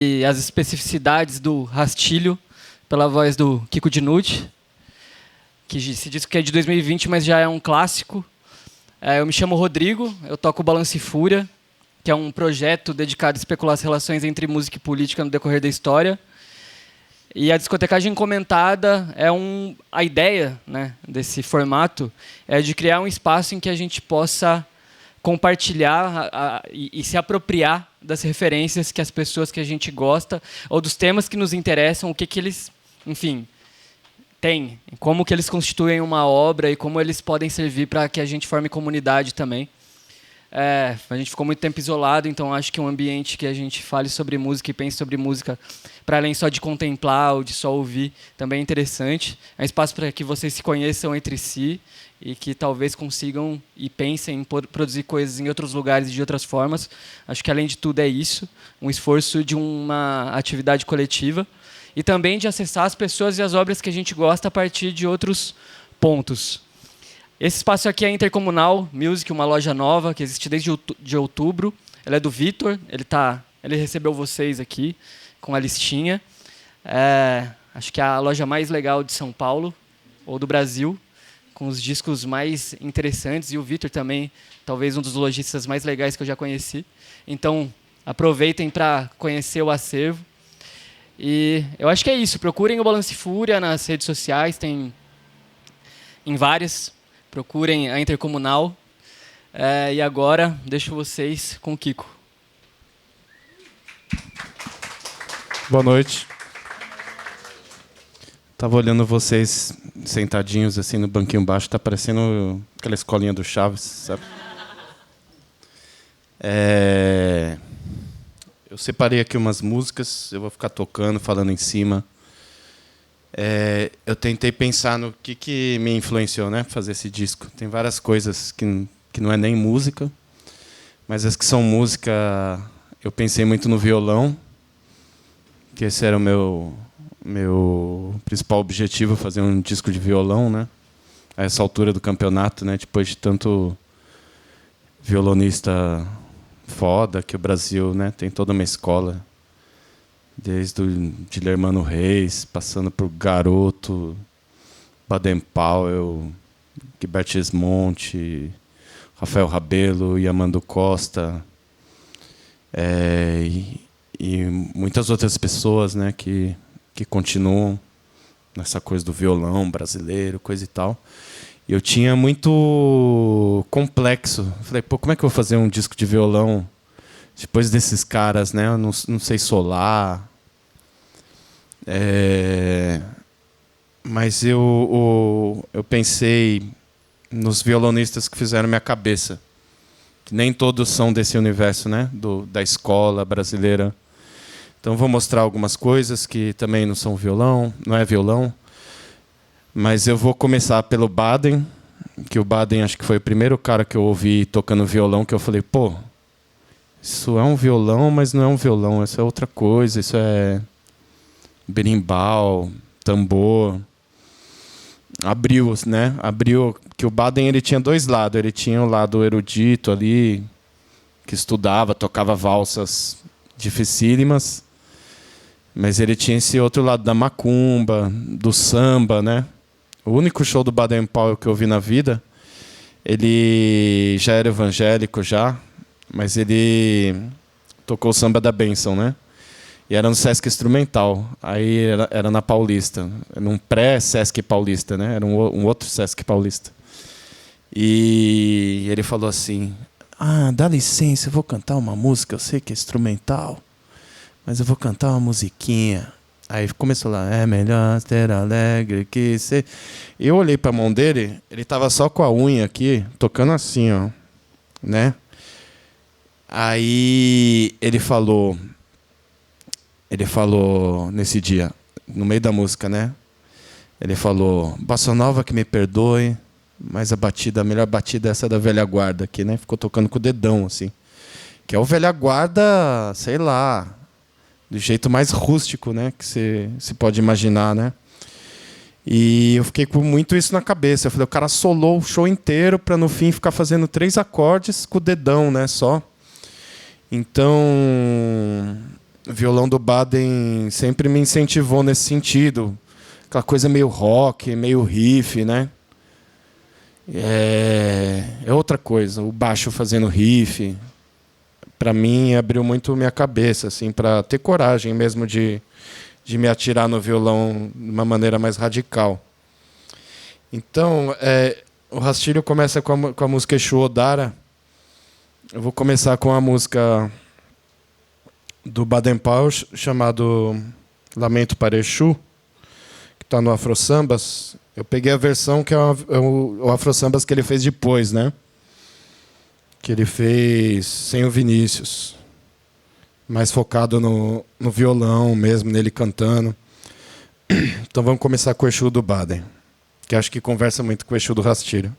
e as especificidades do rastilho pela voz do Kiko Dinucci, que se diz que é de 2020, mas já é um clássico. Eu me chamo Rodrigo, eu toco Balance e Fúria, que é um projeto dedicado a especular as relações entre música e política no decorrer da história. E a discotecagem comentada a ideia, né, desse formato é de criar um espaço em que a gente possa compartilhar e se apropriar das referências que as pessoas que a gente gosta ou dos temas que nos interessam, o que eles, enfim, têm, como que eles constituem uma obra e como eles podem servir para que a gente forme comunidade também. A gente ficou muito tempo isolado, então acho que um ambiente que a gente fale sobre música e pense sobre música, para além só de contemplar ou de só ouvir, também é interessante. É um espaço para que vocês se conheçam entre si e que talvez consigam e pensem em produzir coisas em outros lugares e de outras formas. Acho que, além de tudo, é isso, um esforço de uma atividade coletiva e também de acessar as pessoas e as obras que a gente gosta a partir de outros pontos. Esse espaço aqui é Intercomunal Music, uma loja nova que existe desde outubro. Ela é do Vitor, ele recebeu vocês aqui com a listinha. Acho que é a loja mais legal de São Paulo, ou do Brasil, com os discos mais interessantes. E o Vitor também, talvez um dos lojistas mais legais que eu já conheci. Então, aproveitem para conhecer o acervo. E eu acho que é isso. Procurem o Balance Fúria nas redes sociais, tem em várias. Procurem a Intercomunal. E agora, deixo vocês com o Kiko. Boa noite. Estava olhando vocês sentadinhos assim no banquinho baixo. Está parecendo aquela escolinha do Chaves, sabe? Eu separei aqui umas músicas. Eu vou ficar tocando, falando em cima. Eu tentei pensar no que me influenciou, né, para fazer esse disco. Tem várias coisas que não é nem música, mas as que são música, eu pensei muito no violão, que esse era o meu principal objetivo, fazer um disco de violão, né, a essa altura do campeonato, né, depois de tanto violonista foda que o Brasil, né, tem toda uma escola. Desde o Dilermano Reis, passando por Garoto, Baden-Powell, Gilberto Gismonti, Rafael Rabelo, Yamando Costa, e muitas outras pessoas, né, que continuam nessa coisa do violão brasileiro, coisa e tal. E eu tinha muito complexo. Falei, como é que eu vou fazer um disco de violão depois desses caras, né? Eu não sei solar. Mas eu pensei nos violonistas que fizeram minha cabeça. Que nem todos são desse universo, né? Da escola brasileira. Então vou mostrar algumas coisas que também não são violão, não é violão. Mas eu vou começar pelo Baden, que o Baden acho que foi o primeiro cara que eu ouvi tocando violão, que eu falei, isso é um violão, mas não é um violão, isso é outra coisa, isso é berimbau, tambor. Abriu, né? Abriu que o Baden ele tinha dois lados. Ele tinha o lado erudito ali, que estudava, tocava valsas dificílimas, mas ele tinha esse outro lado da macumba, do samba, né? O único show do Baden-Powell que eu vi na vida, ele já era evangélico já, mas ele tocou o samba da bênção, né? E era no Sesc Instrumental. Aí era na Paulista. Num pré-Sesc Paulista, né? Era um outro Sesc Paulista. E ele falou assim, dá licença, eu vou cantar uma música, eu sei que é instrumental, mas eu vou cantar uma musiquinha. Aí começou lá, é melhor ser alegre que ser... Eu olhei para a mão dele, ele estava só com a unha aqui, tocando assim, ó, né? Aí ele falou nesse dia, no meio da música, né? Ele falou, Bossa Nova que me perdoe, mas a melhor batida é essa da velha guarda aqui, né? Ficou tocando com o dedão, assim. Que é o velha guarda, sei lá, do jeito mais rústico, né? Que você pode imaginar, né? E eu fiquei com muito isso na cabeça. Eu falei, o cara solou o show inteiro para no fim ficar fazendo 3 acordes com o dedão, né? Só. Então, o violão do Baden sempre me incentivou nesse sentido. Aquela coisa meio rock, meio riff, né? É outra coisa, o baixo fazendo riff. Para mim, abriu muito minha cabeça, assim, para ter coragem mesmo de me atirar no violão de uma maneira mais radical. Então, o Rastilho começa com a música Exu Odara. Eu vou começar com a música do Baden Powell, chamado Lamento para Exu, que está no Afro Sambas. Eu peguei a versão que é o Afro Sambas que ele fez depois, né? Que ele fez sem o Vinícius. Mais focado no violão mesmo, nele cantando. Então vamos começar com o Exu do Baden, que acho que conversa muito com o Exu do Rastilho.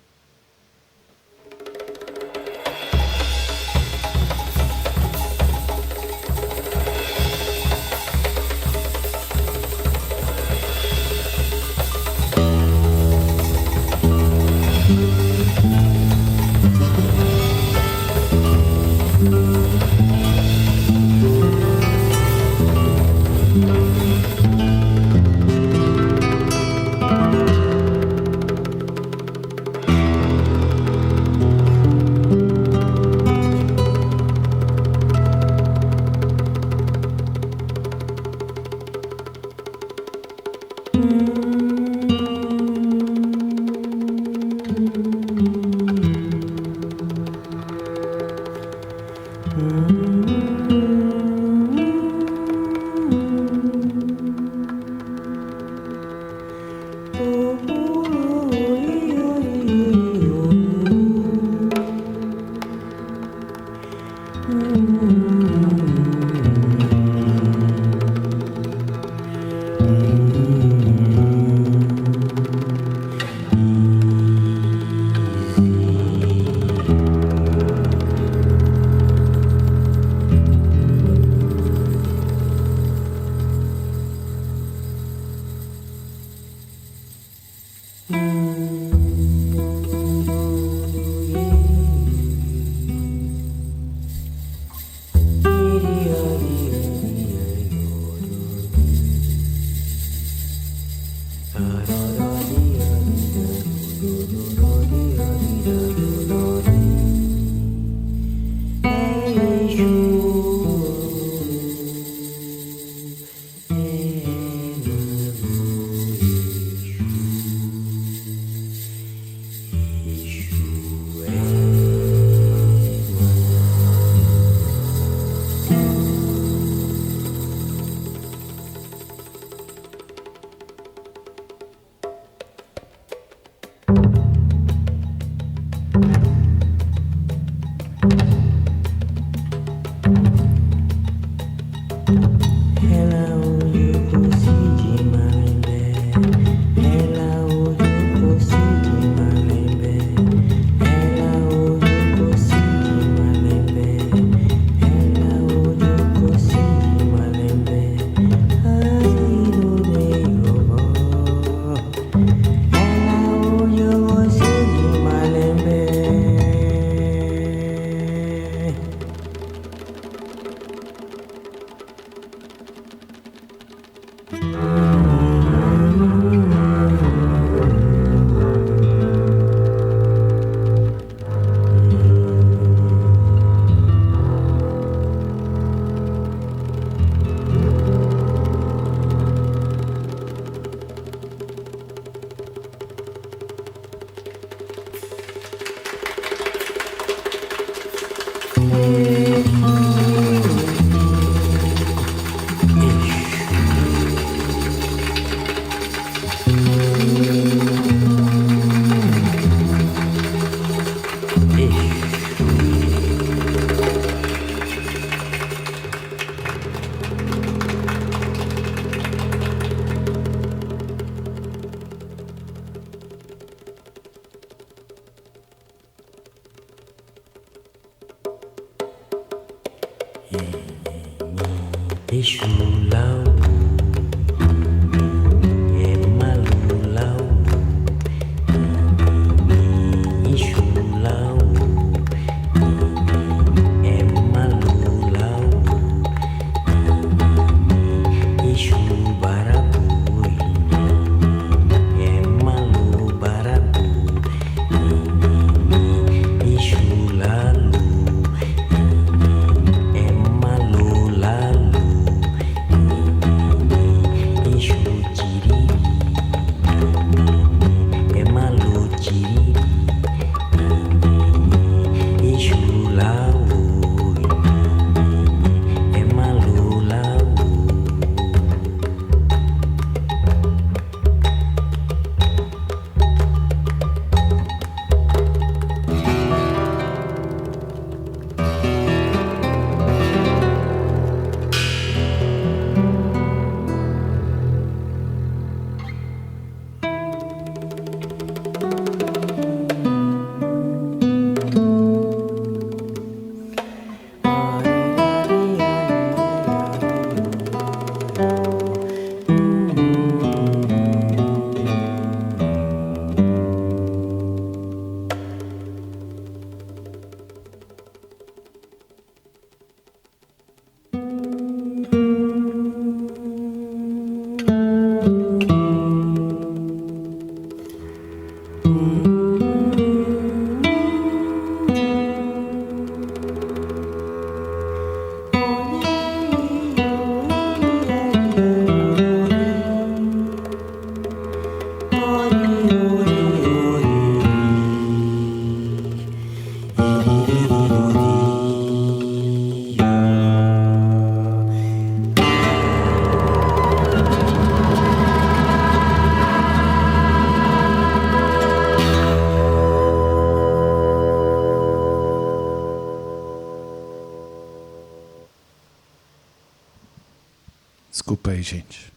Desculpa aí, gente.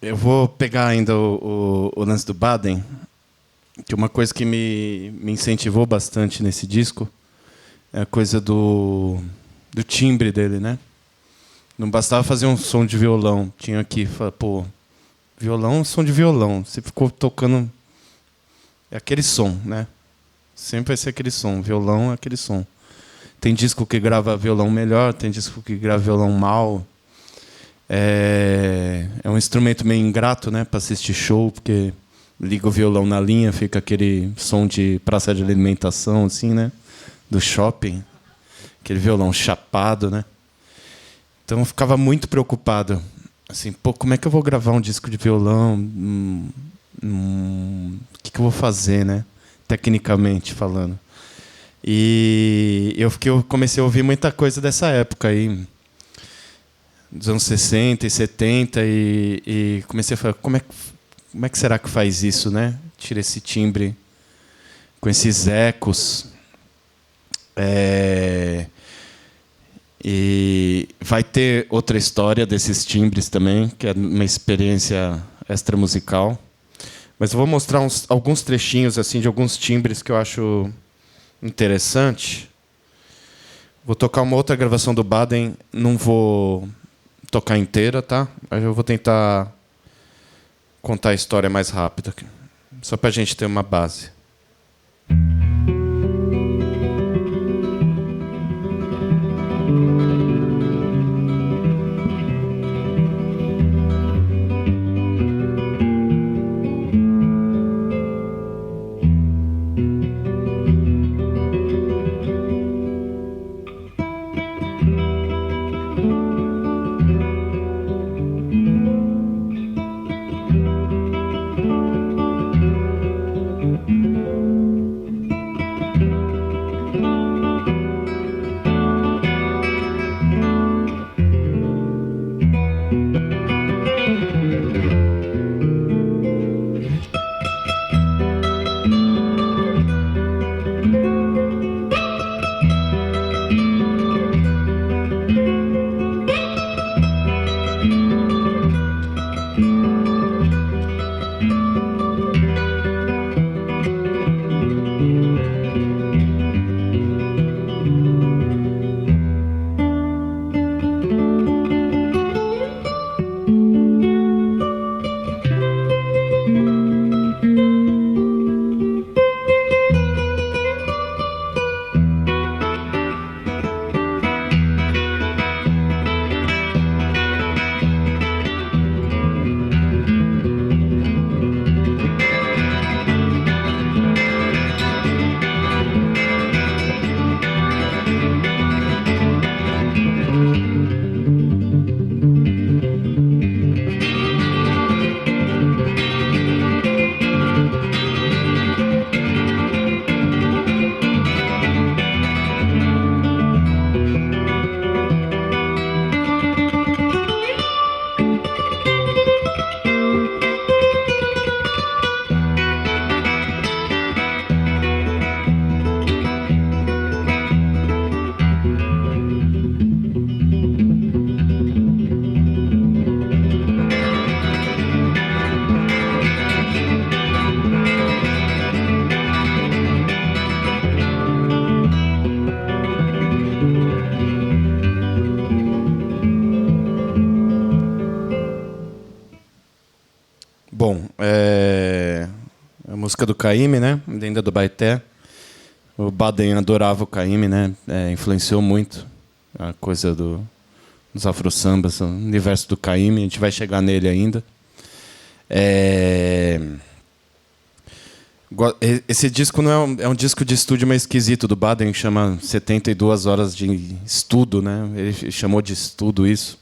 Eu vou pegar ainda o lance do Baden, que uma coisa que me incentivou bastante nesse disco é a coisa do timbre dele, né? Não bastava fazer um som de violão. Tinha que falar, pô, violão, som de violão. Você ficou tocando... É aquele som, né? Sempre vai ser aquele som. Violão é aquele som. Tem disco que grava violão melhor, tem disco que grava violão mal. É um instrumento meio ingrato, né, para assistir show, porque liga o violão na linha, fica aquele som de praça de alimentação, assim, né, do shopping. Aquele violão chapado, né. Então eu ficava muito preocupado. Assim, pô, como é que eu vou gravar um disco de violão? O que eu vou fazer, né, tecnicamente falando? E eu comecei a ouvir muita coisa dessa época aí, dos anos 60 e 70, e comecei a falar, como é que será que faz isso, né? Tira esse timbre com esses ecos. E vai ter outra história desses timbres também, que é uma experiência extramusical. Mas eu vou mostrar alguns trechinhos assim de alguns timbres que eu acho interessante. Vou tocar uma outra gravação do Baden, não vou tocar inteira, tá? Eu vou tentar contar a história mais rápida, só para a gente ter uma base. música do Caymmi, né? Lenda do Baeté. O Baden adorava o Caymmi, né? Influenciou muito a coisa dos afro-sambas, o universo do Caymmi. A gente vai chegar nele ainda. Esse disco não é um disco de estúdio meio esquisito do Baden, que chama 72 horas de estudo, né? Ele chamou de estudo isso.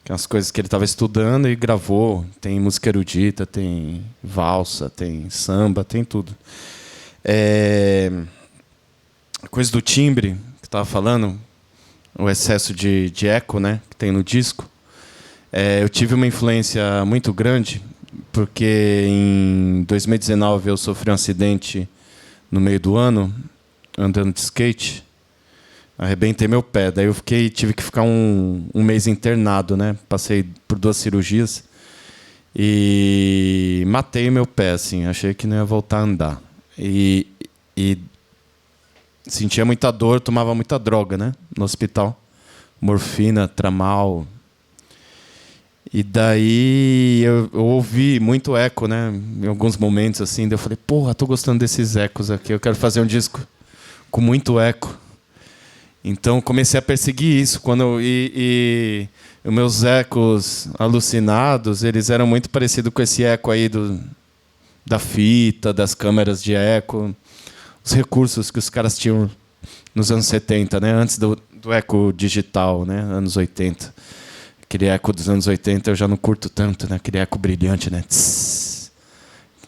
Que é as coisas que ele estava estudando e gravou. Tem música erudita, tem valsa, tem samba, tem tudo. A coisa do timbre, que estava falando, o excesso de eco, né, que tem no disco. Eu tive uma influência muito grande, porque em 2019 eu sofri um acidente no meio do ano, andando de skate. Arrebentei meu pé. Daí eu tive que ficar um mês internado, né? Passei por 2 cirurgias e matei meu pé, assim. Achei que não ia voltar a andar. E sentia muita dor, tomava muita droga, né? No hospital. Morfina, tramal. E daí eu ouvi muito eco, né? Em alguns momentos, assim. Daí eu falei, porra, tô gostando desses ecos aqui. Eu quero fazer um disco com muito eco. Então comecei a perseguir isso e os meus ecos alucinados, eles eram muito parecidos com esse eco aí da fita, das câmeras de eco, os recursos que os caras tinham nos anos 70, né, antes do eco digital, né, anos 80. Aquele eco dos anos 80 eu já não curto tanto, né, aquele eco brilhante, né, tss,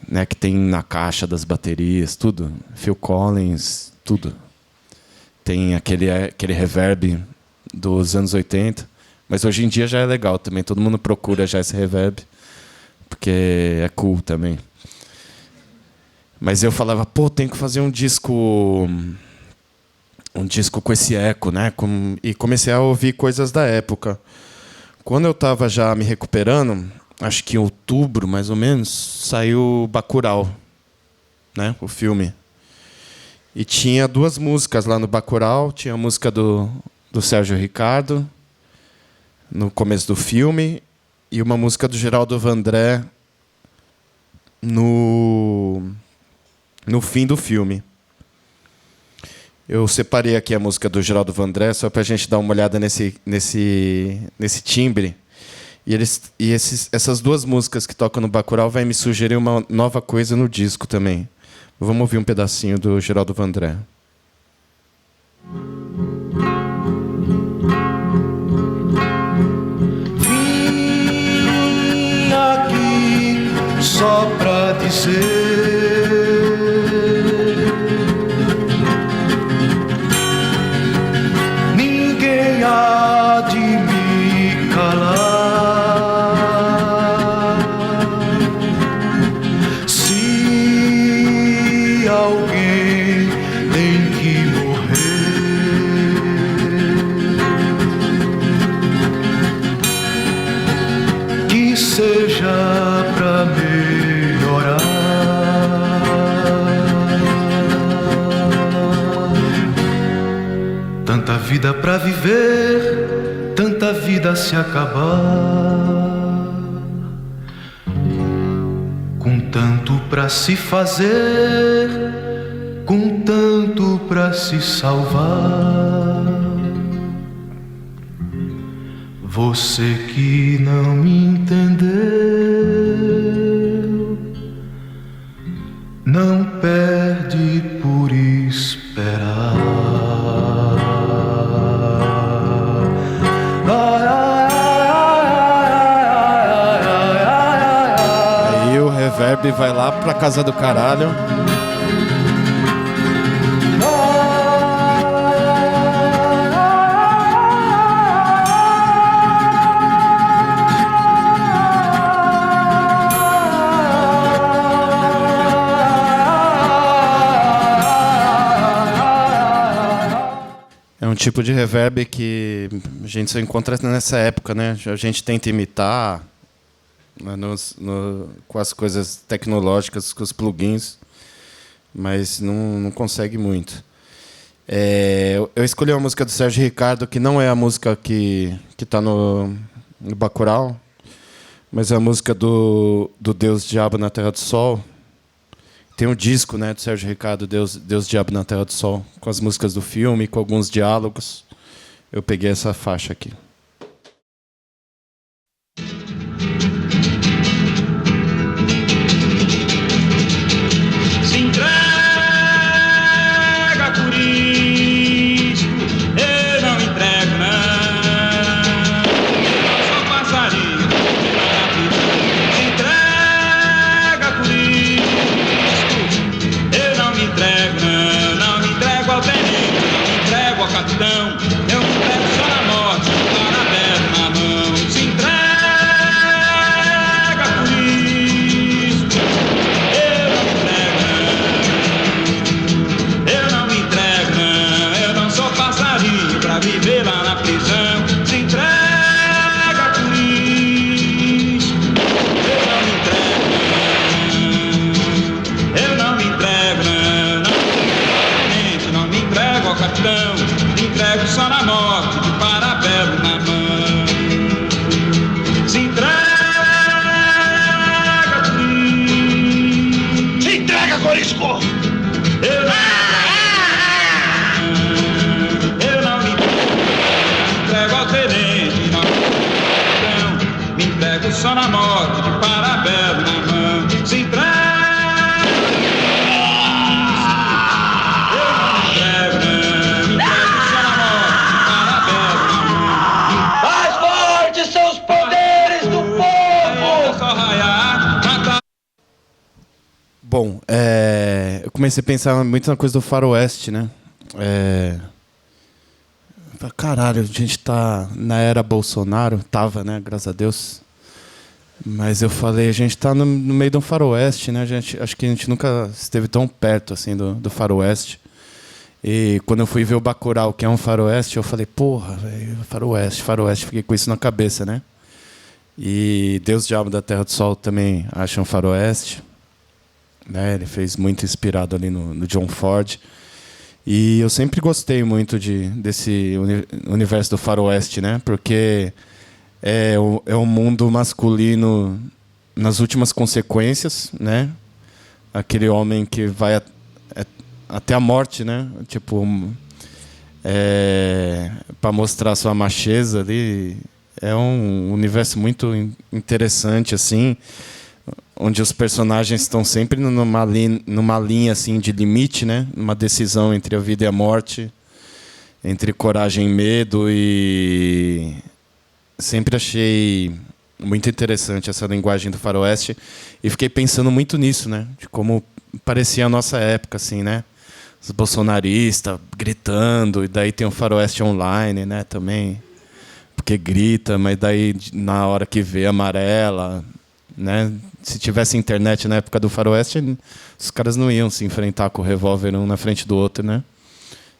né, que tem na caixa das baterias, tudo, Phil Collins, tudo. Tem aquele reverb dos anos 80. Mas hoje em dia já é legal também. Todo mundo procura já esse reverb. Porque é cool também. Mas eu falava, pô, tem que fazer um disco com esse eco, né? E comecei a ouvir coisas da época. Quando eu estava já me recuperando, acho que em outubro, mais ou menos, saiu Bacurau, né? O filme. E tinha 2 músicas lá no Bacurau. Tinha a música do Sérgio Ricardo, no começo do filme, e uma música do Geraldo Vandré no fim do filme. Eu separei aqui a música do Geraldo Vandré, só para a gente dar uma olhada nesse timbre. E essas 2 músicas que tocam no Bacurau vai me sugerir uma nova coisa no disco também. Vamos ouvir um pedacinho do Geraldo Vandré. Vim aqui só pra dizer: ninguém há de me calar. Alguém tem que morrer. Que seja pra melhorar. Tanta vida pra viver, tanta vida a se acabar. Com tanto pra se fazer, com tanto pra se salvar. Você que não me entendeu, não perde por esperar. Reverb vai lá pra casa do caralho. É um tipo de reverb que a gente só encontra nessa época, né? A gente tenta imitar com as coisas tecnológicas, com os plugins, mas não consegue muito. Eu escolhi uma música do Sérgio Ricardo, que não é a música que está no Bacurau, mas é a música do Deus Diabo na Terra do Sol, tem um disco, né, do Sérgio Ricardo, Deus, Diabo na Terra do Sol, com as músicas do filme, com alguns diálogos. Eu peguei essa faixa aqui. Se entrega por isso, eu não entrego não. Eu sou passarinho, se entrega por isso, eu não me entrego não me entrego ao tenente, não me entrego ao capitão, eu me entrego só na morte, para aberto na mão. Se entrega por isso, eu não me entrego não, eu não sou passarinho pra viver lá na prisão. Se entrega por isso, eu não me entrego não, eu não me entrego não me entrego ao capitão, me entrego só na morte, de parabelo na mão. Se entrega por isso, se entrega, Corisco! Eu não me entrego ao tenente, não me entrego só na morte, de parabelo na mão. Se entrega, eu não me entrego só na morte, de parabelo na mão. Mais fortes são os poderes do povo! Só raiar, matar. Bom, eu comecei a pensar muito na coisa do faroeste, né? Caralho, a gente tá na era Bolsonaro, tava, né? Graças a Deus. Mas eu falei, a gente tá no meio de um faroeste, né? Acho que a gente nunca esteve tão perto assim do faroeste. E quando eu fui ver o Bacurau, que é um faroeste, eu falei, porra, véio, faroeste, fiquei com isso na cabeça, né? E Deus, Diabo da Terra do Sol também acha um faroeste. Né? Ele fez muito inspirado ali no John Ford. E eu sempre gostei muito desse universo do faroeste, né? Porque é o mundo masculino nas últimas consequências, né? Aquele homem que vai até a morte, né? Tipo, para mostrar sua macheza ali. É um universo muito interessante, assim, onde os personagens estão sempre numa linha assim, de limite, né? Uma decisão entre a vida e a morte, entre coragem e medo. E sempre achei muito interessante essa linguagem do faroeste. E fiquei pensando muito nisso, né? De como parecia a nossa época, assim, né? Os bolsonaristas gritando, e daí tem o faroeste online, né? Também, porque grita, mas daí na hora que vê amarela, né? Se tivesse internet na época do faroeste, os caras não iam se enfrentar com o revólver um na frente do outro, né?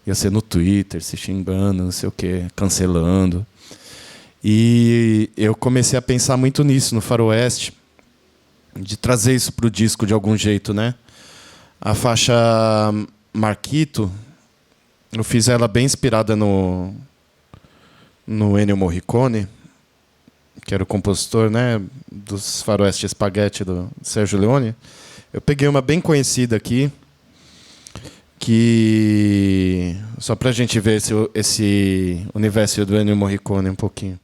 Ia ser no Twitter, se xingando, não sei o quê, cancelando. E eu comecei a pensar muito nisso, no faroeste, de trazer isso para o disco de algum jeito, né? A faixa Marquito, eu fiz ela bem inspirada no Ennio Morricone, que era o compositor, né, dos Faroeste Spaghetti do Sergio Leone. Eu peguei uma bem conhecida aqui, que só para a gente ver esse universo do Ennio Morricone um pouquinho.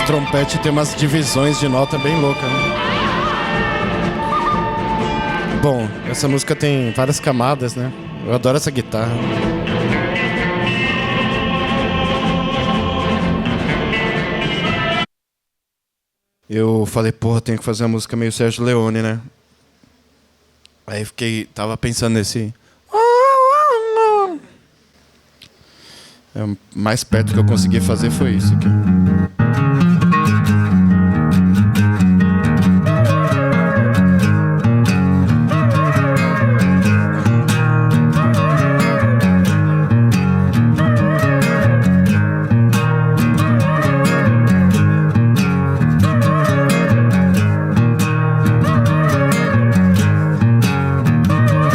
Esse trompete tem umas divisões de nota bem loucas, né? Bom, essa música tem várias camadas, né? Eu adoro essa guitarra. Eu falei, porra, tenho que fazer uma música meio Sérgio Leone, né? Aí tava pensando nesse... O mais perto que eu consegui fazer foi isso aqui.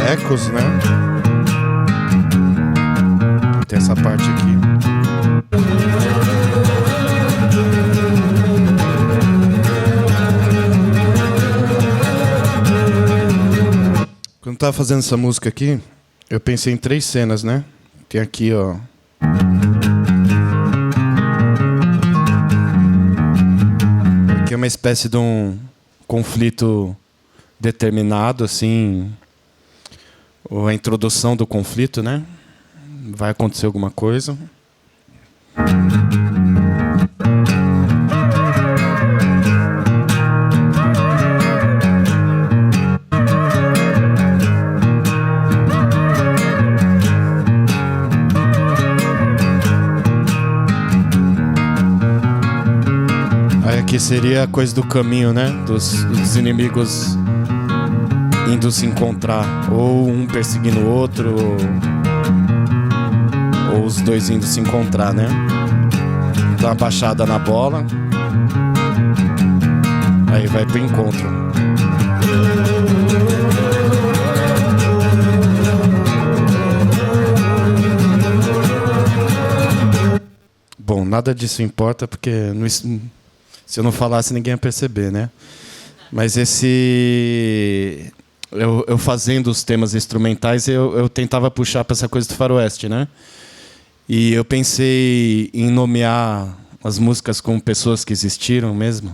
Ecos, né? Tem essa parte aqui. Quando eu tava fazendo essa música aqui, eu pensei em 3 cenas, né? Tem aqui, ó. Aqui é uma espécie de um conflito determinado, assim, ou a introdução do conflito, né? Vai acontecer alguma coisa. Aí aqui seria a coisa do caminho, né? Dos inimigos indo se encontrar, ou um perseguindo o outro, ou os dois indo se encontrar, né? Dá uma baixada na bola, aí vai pro encontro. Bom, nada disso importa, porque se eu não falasse ninguém ia perceber, né? Mas eu fazendo os temas instrumentais, eu tentava puxar para essa coisa do faroeste, né? E eu pensei em nomear as músicas com pessoas que existiram mesmo,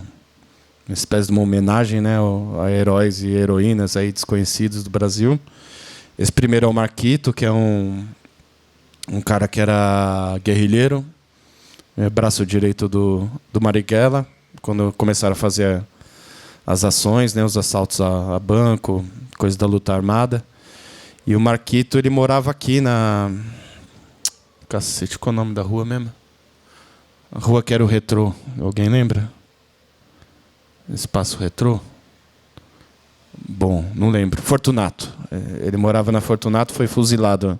uma espécie de uma homenagem, né, a heróis e heroínas aí desconhecidos do Brasil. Esse primeiro é o Marquito, que é um cara que era guerrilheiro, braço direito do Marighella, quando começaram a fazer as ações, né, os assaltos a banco, coisa da luta armada. E o Marquito, ele morava aqui na... Cacete, qual é o nome da rua mesmo? A rua que era o Retrô. Alguém lembra? Espaço Retrô? Bom, não lembro. Fortunato. Ele morava na Fortunato, foi fuzilado.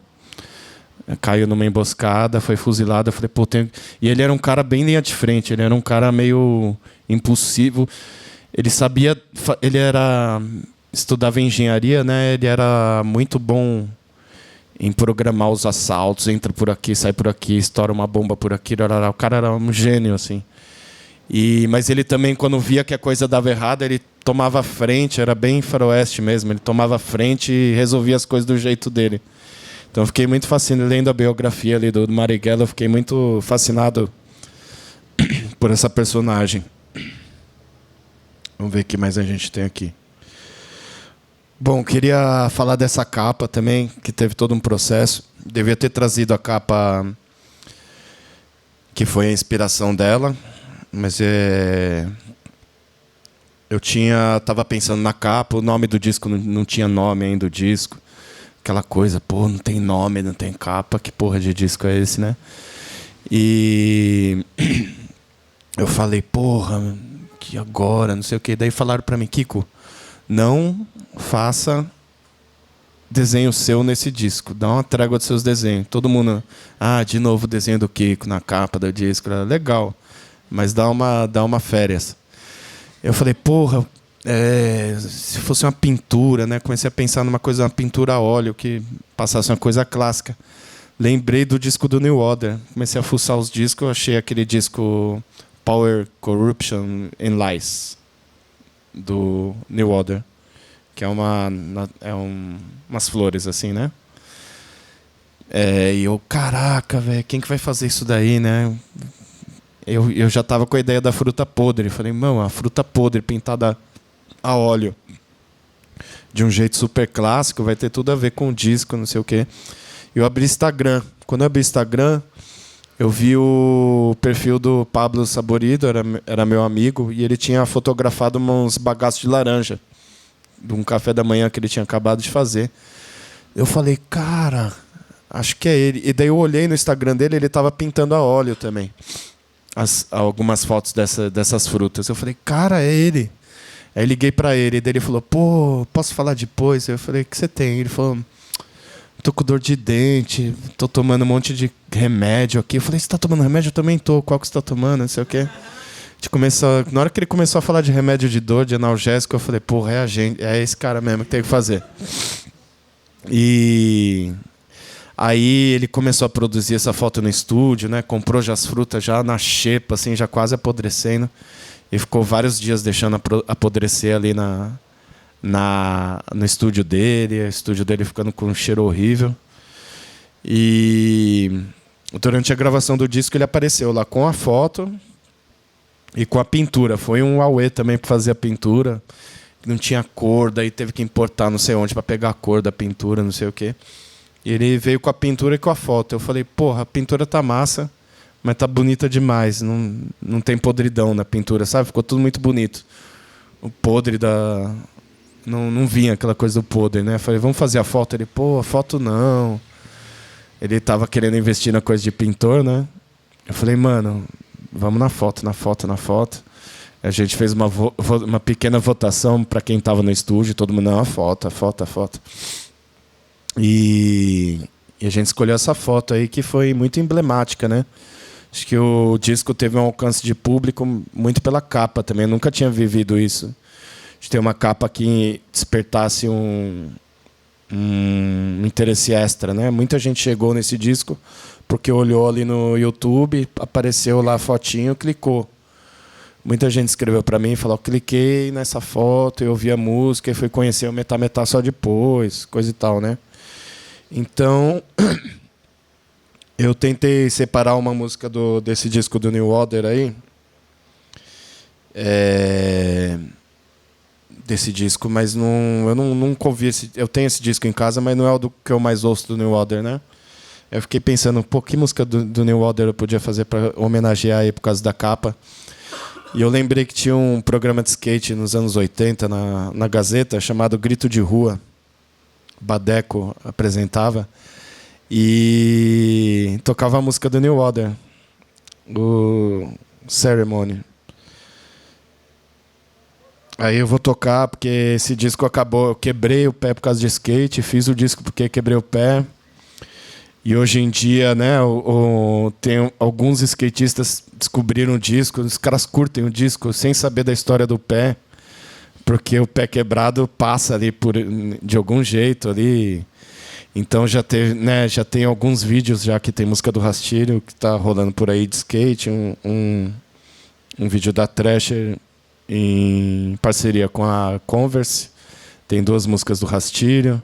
Caiu numa emboscada, foi fuzilado. Eu falei, pô, E ele era um cara bem linha de frente. Ele era um cara meio impulsivo. Ele sabia... Ele estudava engenharia, né? Ele era muito bom em programar os assaltos, entra por aqui, sai por aqui, estoura uma bomba por aqui. O cara era um gênio, assim. Mas ele também, quando via que a coisa dava errado, ele tomava a frente, era bem faroeste mesmo, ele tomava a frente e resolvia as coisas do jeito dele. Então eu fiquei muito fascinado, lendo a biografia ali do Marighella, eu fiquei muito fascinado por essa personagem. Vamos ver o que mais a gente tem aqui. Bom, queria falar dessa capa também, que teve todo um processo. Devia ter trazido a capa que foi a inspiração dela, mas eu estava pensando na capa, o nome do disco não tinha nome ainda do disco. Aquela coisa, pô, não tem nome, não tem capa, que porra de disco é esse, né? E eu falei, porra, que agora, não sei o quê. Daí falaram para mim, Kiko, não faça desenho seu nesse disco. Dá uma trégua dos seus desenhos. Todo mundo... de novo o desenho do Kiko na capa do disco. Legal. Mas dá uma férias. Eu falei, porra, se fosse uma pintura, né? Comecei a pensar numa coisa, uma pintura a óleo, que passasse uma coisa clássica. Lembrei do disco do New Order. Comecei a fuçar os discos. Achei aquele disco Power, Corruption and Lies, do New Order, que é umas flores assim, né? E eu, caraca, velho, quem que vai fazer isso daí, né? eu já tava com a ideia da fruta podre. Falei, mano, a fruta podre pintada a óleo de um jeito super clássico, vai ter tudo a ver com o disco, não sei o quê. Eu abri Instagram. Quando eu abri Instagram, eu vi o perfil do Pablo Saborido, era meu amigo, e ele tinha fotografado uns bagaços de laranja de um café da manhã que ele tinha acabado de fazer. Eu falei, cara, acho que é ele. E daí eu olhei no Instagram dele, ele estava pintando a óleo também. Algumas fotos dessas frutas. Eu falei, cara, é ele. Aí liguei para ele, e daí ele falou, pô, posso falar depois? Eu falei, o que você tem? Ele falou, tô com dor de dente, tô tomando um monte de remédio aqui. Eu falei, você tá tomando remédio? Eu também tô. Qual que você tá tomando? Não sei o quê. Na hora que ele começou a falar de remédio de dor, de analgésico, eu falei, porra, é esse cara mesmo que tem que fazer. E aí ele começou a produzir essa foto no estúdio, né? Comprou já as frutas já na xepa, assim, já quase apodrecendo. E ficou vários dias deixando apodrecer ali no estúdio dele. O estúdio dele ficando com um cheiro horrível. E durante a gravação do disco ele apareceu lá com a foto e com a pintura. Foi um auê também para fazer a pintura. Não tinha cor, daí teve que importar não sei onde para pegar a cor da pintura, não sei o quê. E ele veio com a pintura e com a foto. Eu falei, porra, a pintura tá massa, mas tá bonita demais. Não tem podridão na pintura, sabe? Ficou tudo muito bonito. O podre da... Não vinha aquela coisa do podre, né? Eu falei, vamos fazer a foto? Ele, pô, a foto não. Ele tava querendo investir na coisa de pintor, né? Eu falei, mano, vamos na foto. A gente fez uma pequena votação para quem estava no estúdio. Todo mundo, não, a foto. E a gente escolheu essa foto aí, que foi muito emblemática, né? Acho que o disco teve um alcance de público muito pela capa também. Eu nunca tinha vivido isso. De ter uma capa que despertasse um interesse extra, né? Muita gente chegou nesse disco porque olhou ali no YouTube, apareceu lá a fotinho, clicou. Muita gente escreveu para mim e falou, cliquei nessa foto, eu ouvi a música e fui conhecer o Metá Metá só depois, coisa e tal, né? Então, eu tentei separar uma música desse disco do New Order aí, desse disco, mas eu nunca ouvi eu tenho esse disco em casa, mas não é o que eu mais ouço do New Order, né? Eu fiquei pensando, pô, que música do New Order eu podia fazer para homenagear aí por causa da capa. E eu lembrei que tinha um programa de skate nos anos 80 na Gazeta chamado Grito de Rua. Badeco apresentava e tocava a música do New Order, o Ceremony. Aí eu vou tocar porque esse disco acabou. Eu quebrei o pé por causa de skate, fiz o disco porque quebrei o pé. E hoje em dia, né, tem alguns skatistas descobriram o disco, os caras curtem o disco sem saber da história do pé, porque o pé quebrado passa ali de algum jeito ali. Então já tem alguns vídeos já que tem música do Rastilho que está rolando por aí de skate, um vídeo da Thrasher em parceria com a Converse. Tem 2 músicas do Rastilho.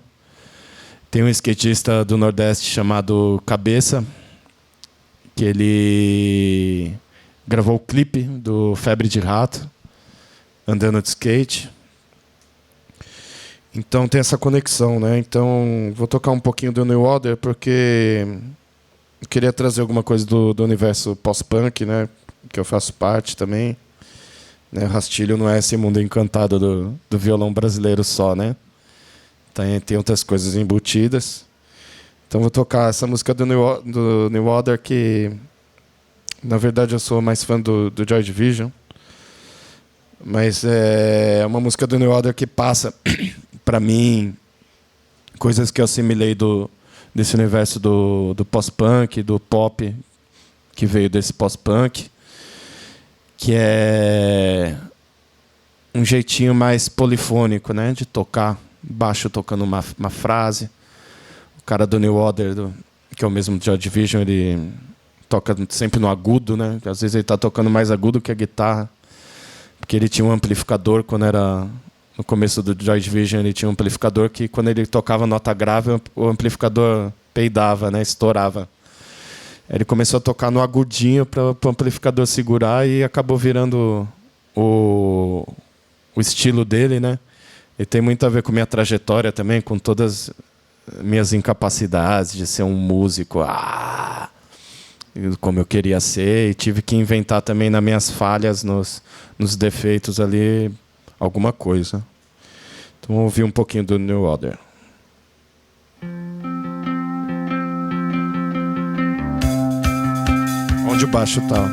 Tem um skatista do Nordeste chamado Cabeça, que ele gravou o clipe do Febre de Rato, andando de skate. Então tem essa conexão, né? Então vou tocar um pouquinho do New Order, porque eu queria trazer alguma coisa do universo pós-punk, né? Que eu faço parte também. Né? Rastilho não é esse mundo encantado do violão brasileiro só, né? Tem outras coisas embutidas. Então vou tocar essa música do New Order, que na verdade eu sou mais fã do Joy Division, mas é uma música do New Order que passa para mim coisas que eu assimilei desse universo do pós-punk, do pop, que veio desse pós-punk, que é um jeitinho mais polifônico, né, de tocar. Baixo tocando uma frase. O cara do New Order, que é o mesmo Joy Division, ele toca sempre no agudo, né? Às vezes ele está tocando mais agudo que a guitarra, porque ele tinha um amplificador quando era no começo do Joy Division. Ele tinha um amplificador que quando ele tocava nota grave, o amplificador peidava, né? Estourava. Ele começou a tocar no agudinho para o amplificador segurar e acabou virando o estilo dele, né? E tem muito a ver com minha trajetória também, com todas minhas incapacidades de ser um músico, como eu queria ser, e tive que inventar também nas minhas falhas, nos defeitos ali, alguma coisa. Então vamos ouvir um pouquinho do New Order. Onde o baixo tá?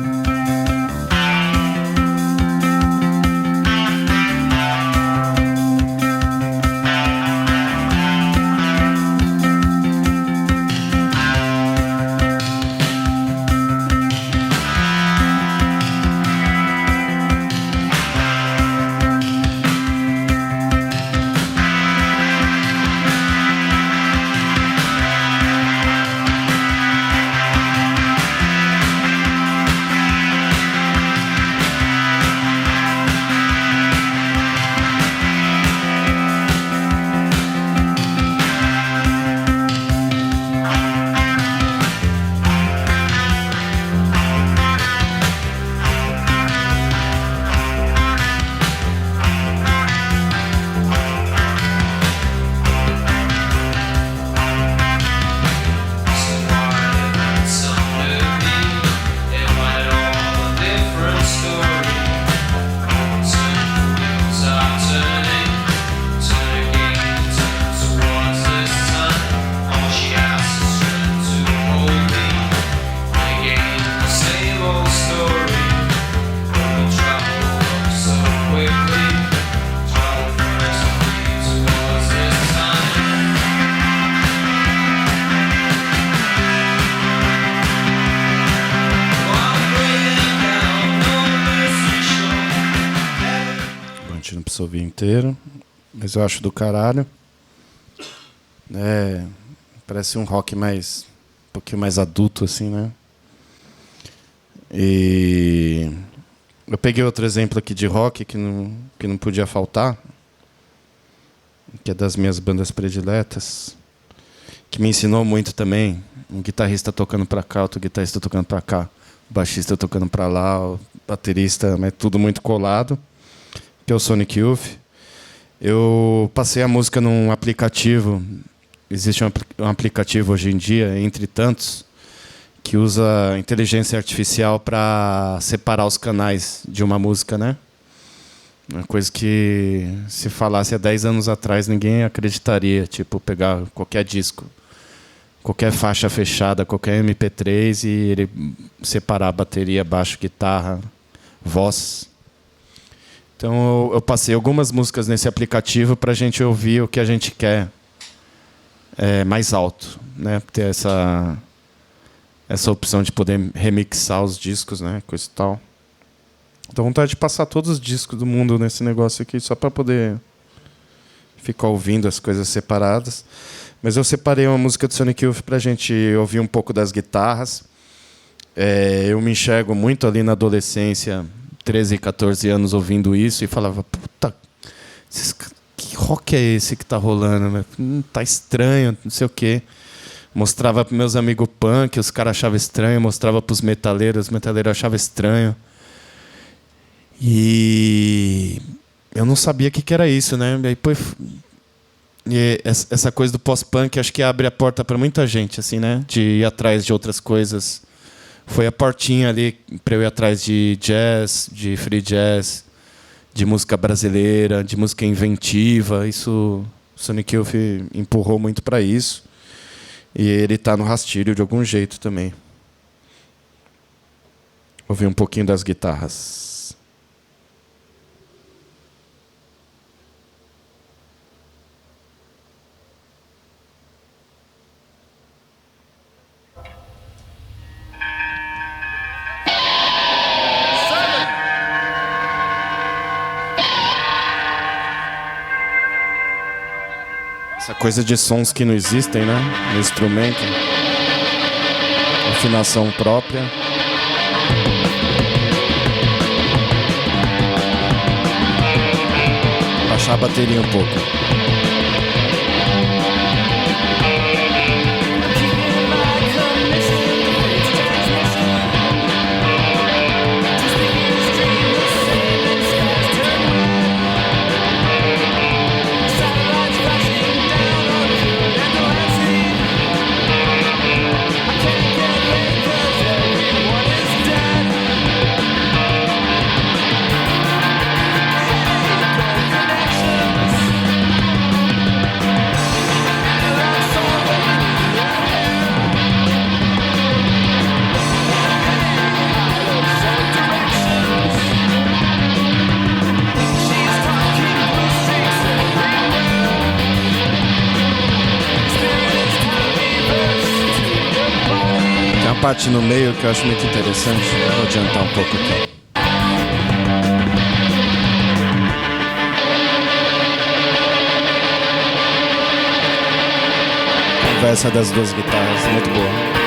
Não precisa ouvir inteiro, mas eu acho do caralho. Parece um rock um pouquinho mais adulto, assim, né? E eu peguei outro exemplo aqui de rock que não podia faltar, que é das minhas bandas prediletas, que me ensinou muito também. Um guitarrista tocando para cá, outro guitarrista tocando para cá, o baixista tocando para lá, o baterista, mas tudo muito colado, que é o Sonic Youth. Eu passei a música num aplicativo. Existe um aplicativo hoje em dia, entre tantos, que usa inteligência artificial para separar os canais de uma música, né? Uma coisa que, se falasse há 10 anos atrás, ninguém acreditaria. Tipo, pegar qualquer disco, qualquer faixa fechada, qualquer MP3 e ele separar bateria, baixo, guitarra, voz. Então eu passei algumas músicas nesse aplicativo para a gente ouvir o que a gente quer mais alto, né? Ter essa opção de poder remixar os discos, né? Coisa e tal. Tô com vontade de passar todos os discos do mundo nesse negócio aqui, só para poder ficar ouvindo as coisas separadas. Mas eu separei uma música do Sonic Youth para a gente ouvir um pouco das guitarras. Eu me enxergo muito ali na adolescência, 13, 14 anos, ouvindo isso e falava, puta, que rock é esse que tá rolando? Tá estranho, não sei o quê. Mostrava para meus amigos punk, os caras achavam estranho, mostrava para os metaleiros achavam estranho. E eu não sabia o que era isso, né? E essa coisa do pós-punk acho que abre a porta para muita gente, assim, né? De ir atrás de outras coisas. Foi a portinha ali para eu ir atrás de jazz, de free jazz, de música brasileira, de música inventiva. Isso, o Sonic Youth empurrou muito para isso. E ele está no rastilho de algum jeito também. Ouvir um pouquinho das guitarras. Essa coisa de sons que não existem, né? No instrumento. Afinação própria. Baixar a bateria um pouco. parte no meio que eu acho muito interessante. Vou adiantar um pouco aqui. Conversa das duas guitarras, muito boa.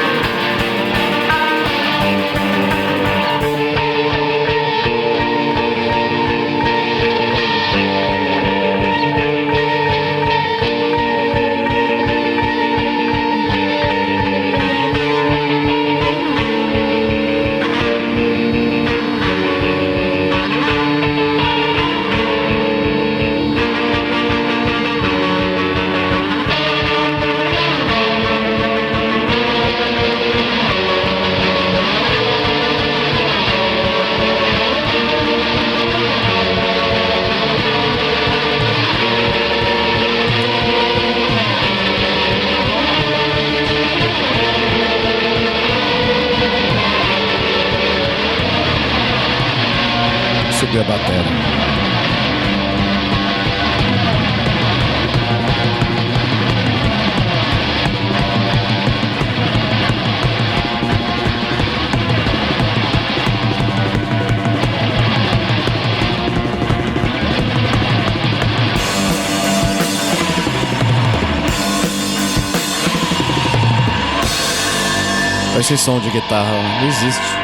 Subir a bateria. Esse som de guitarra não existe.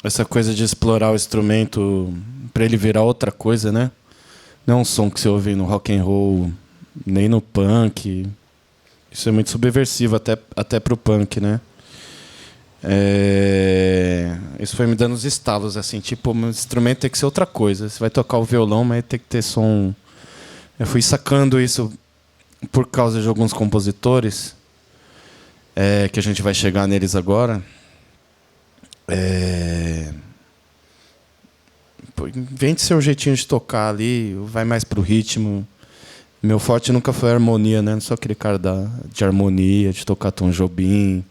Essa coisa de explorar o instrumento para ele virar outra coisa, né? Não é um som que você ouve no rock and roll, nem no punk. Isso é muito subversivo até pro punk, né? Isso foi me dando os estalos, assim, tipo, o instrumento tem que ser outra coisa. Você vai tocar o violão, mas tem que ter som. Eu fui sacando isso por causa de alguns compositores, que a gente vai chegar neles agora. Invente seu jeitinho de tocar ali, vai mais pro ritmo. Meu forte nunca foi a harmonia, né? Não sou aquele cara de harmonia, de tocar Tom Jobim.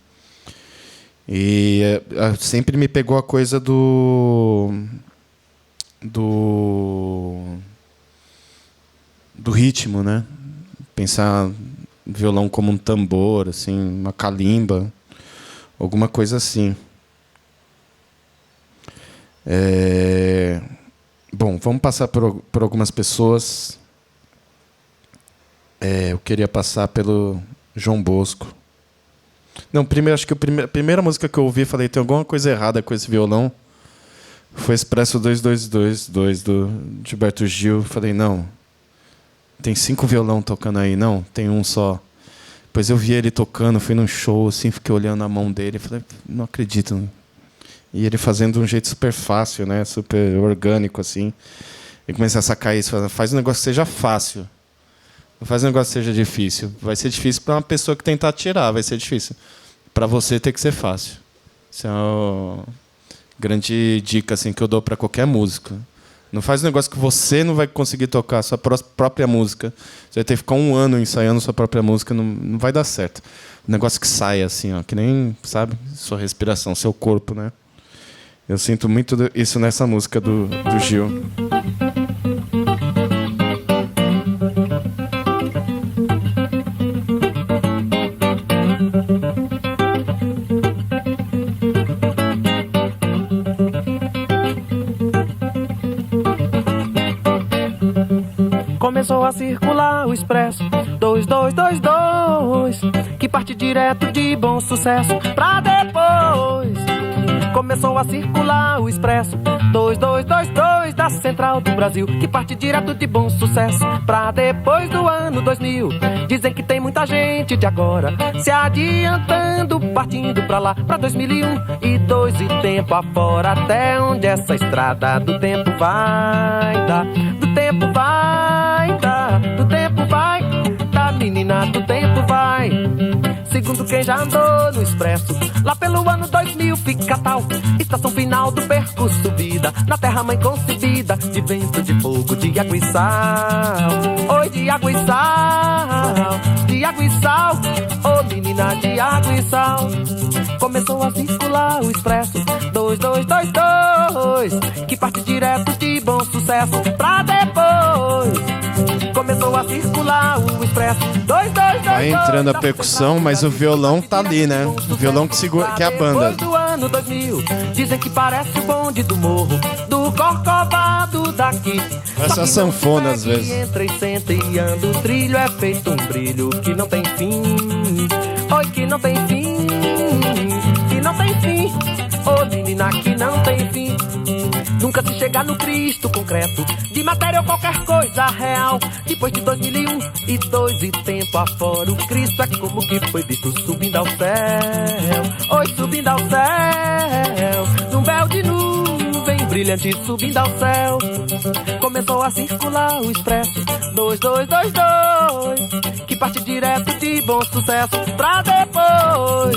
E sempre me pegou a coisa do ritmo, né? Pensar violão como um tambor, assim, uma calimba, alguma coisa assim. Bom, vamos passar por algumas pessoas. Eu queria passar pelo João Bosco. Não, primeiro, acho que a primeira música que eu ouvi, falei, tem alguma coisa errada com esse violão. Foi Expresso 2222 do Gilberto Gil. Falei, não, tem 5 violão tocando aí. Não, tem um só. Depois eu vi ele tocando, fui num show, assim, fiquei olhando a mão dele. Falei, não acredito. E ele fazendo de um jeito super fácil, né? Super orgânico, assim. E comecei a sacar isso. Faz um negócio que seja fácil. Não faz um negócio que seja difícil. Vai ser difícil para uma pessoa que tentar tirar. Vai ser difícil. Para você tem que ser fácil. Isso é uma grande dica assim, que eu dou para qualquer músico. Não faz um negócio que você não vai conseguir tocar a sua própria música. Você vai ter que ficar 1 ano ensaiando sua própria música. Não vai dar certo. Um negócio que sai assim, ó, que nem, sabe, sua respiração, seu corpo, né? Eu sinto muito isso nessa música do Gil. Começou a circular o Expresso 2222, que parte direto de Bom Sucesso pra depois. Começou a circular o Expresso 2222 da Central do Brasil, que parte direto de Bom Sucesso pra depois do ano 2000. Dizem que tem muita gente de agora se adiantando, partindo pra lá, pra 2001 e 2 e tempo afora. Até onde essa estrada do tempo vai dar, do tempo vai dar, do tempo vai dar, menina, do tempo vai. Segundo quem já andou no Expresso, lá pelo ano 2000 fica tal estação final do percurso vida, na terra mãe concebida, de vento, de fogo, de água e sal. Oi, de água e sal, de água e sal. Ô, menina, mina de água e sal. Começou a circular o expresso 2222, que parte direto de Bom Sucesso pra depois. Começou a circular o expresso 2222. Vai entrando a percussão, mas o violão tá ali, né? O violão que segura, que é a banda. Depois do ano 2000, dizem que parece o bonde do morro, do Corcovado daqui. Essa é sanfona às vezes. Entra e senta e anda, o trilho é feito um brilho que não tem fim. Oi, que não tem fim, que não tem fim. Ô menina, que não tem fim. Nunca se chega no Cristo concreto, de matéria ou qualquer coisa real. Depois de 2001 e 2 e tempo afora, o Cristo é como que foi visto subindo ao céu. Oi, subindo ao céu, num véu de nuvem brilhante subindo ao céu. Começou a circular o expresso 2222, que parte direto de Bom Sucesso pra depois.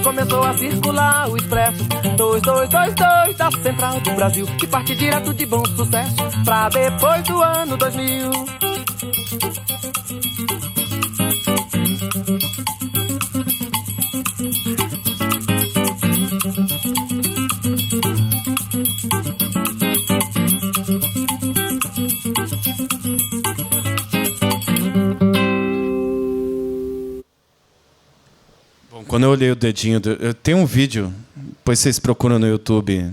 Começou a circular o expresso 2222 da Central do Brasil, que parte direto de Bom Sucesso pra depois do ano 2000. Quando eu olhei o dedinho... Eu tenho um vídeo, depois vocês procuram no YouTube,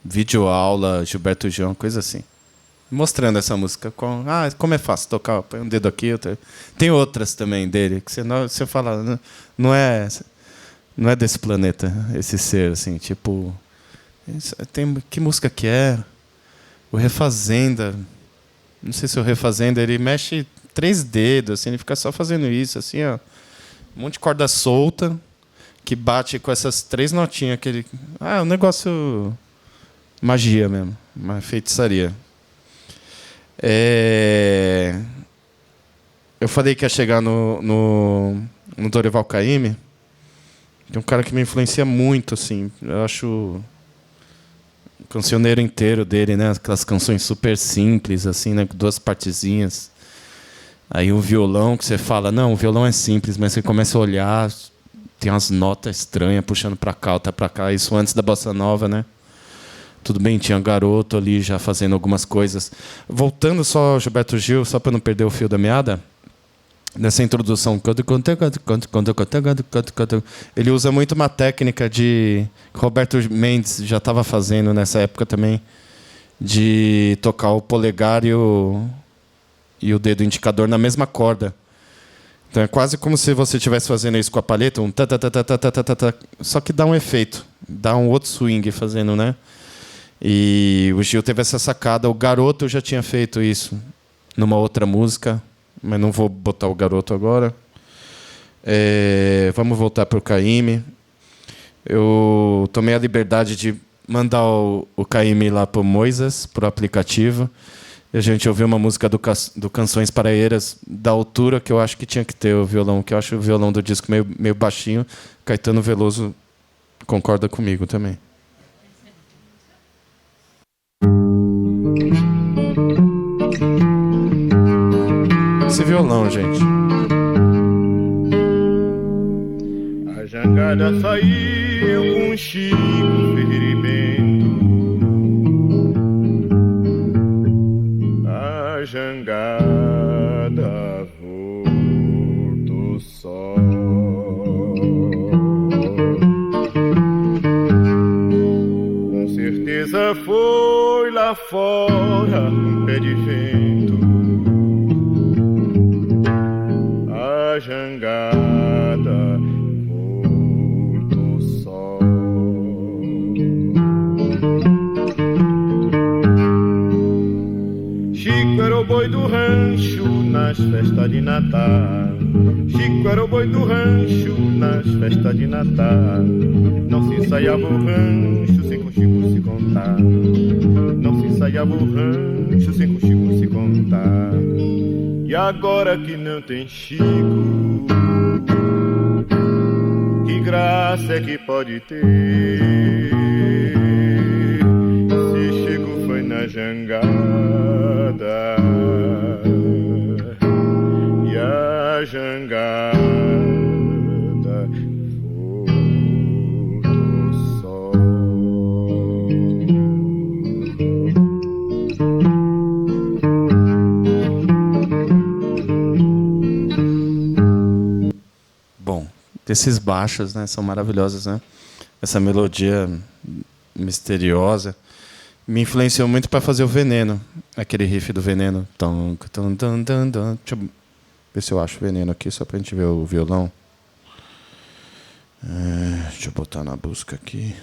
vídeo aula, Gilberto Gil, coisa assim. Mostrando essa música. Como é fácil tocar, põe um dedo aqui. Outro. Tem outras também dele, que você fala, não é desse planeta, esse ser, assim, tipo... que música que é? O Refazenda. Não sei se o Refazenda, ele mexe 3 dedos, assim, ele fica só fazendo isso, assim, ó. Um monte de corda solta, que bate com essas 3 notinhas que ele... é um negócio... magia mesmo, uma feitiçaria. Eu falei que ia chegar no Dorival Caymmi, que é um cara que me influencia muito, assim. Eu acho o cancioneiro inteiro dele, né? Aquelas canções super simples, assim, né? Com 2 partezinhas. Aí o violão, que você fala, não, o violão é simples, mas você começa a olhar, tem umas notas estranhas puxando pra cá, outra pra cá. Isso antes da Bossa Nova, né? Tudo bem, tinha um garoto ali já fazendo algumas coisas. Voltando só ao Gilberto Gil, só para não perder o fio da meada, nessa introdução, ele usa muito uma técnica que Roberto Mendes já estava fazendo nessa época também, de tocar o polegar e o dedo indicador na mesma corda. Então é quase como se você estivesse fazendo isso com a palheta, só que dá um efeito, dá um outro swing fazendo, né? E o Gil teve essa sacada. O Garoto já tinha feito isso numa outra música, mas não vou botar o Garoto agora. Vamos voltar para o Caymmi. Eu tomei a liberdade de mandar o Caymmi lá para o Moisés, para o aplicativo. E a gente ouviu uma música do Canções Paraeiras da altura que eu acho que tinha que ter o violão, que eu acho o violão do disco meio baixinho. Caetano Veloso concorda comigo também. Esse violão, gente. A jangada saiu com Chico Ferimento. A jangada voltou só. Com certeza foi lá fora um pé de vento. A jangada voltou só. Chico era o boi do rancho nas festas de Natal. Chico era o boi do rancho nas festas de Natal. Não se ensaiava o rancho sem com Chico se contar. Não se ensaiava o rancho sem com Chico se contar. E agora que não tem Chico, que graça é que pode ter? Se Chico foi na jangada e a jangada Esses baixos, né, são maravilhosos, né? Essa melodia misteriosa me influenciou muito para fazer o Veneno, aquele riff do Veneno. Deixa eu ver se eu acho o Veneno aqui, só para a gente ver o violão. Deixa eu botar na busca aqui.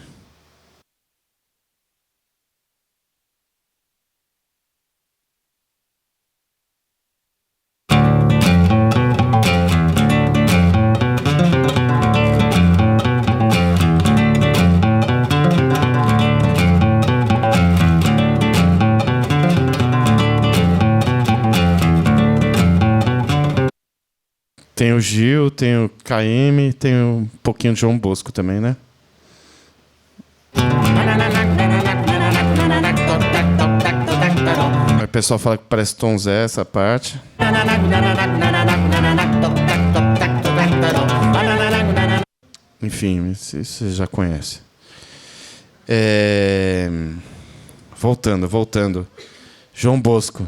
Tem o Gil, tem o KM, tem um pouquinho de João Bosco também, né? Aí o pessoal fala que parece Tom Zé essa parte. Enfim, você já conhece. Voltando. João Bosco.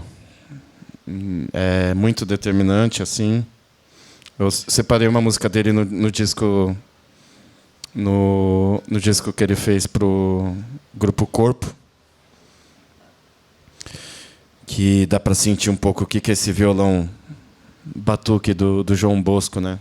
É muito determinante, assim. Eu separei uma música dele no disco que ele fez pro Grupo Corpo, que dá para sentir um pouco o que é esse violão batuque do João Bosco, né?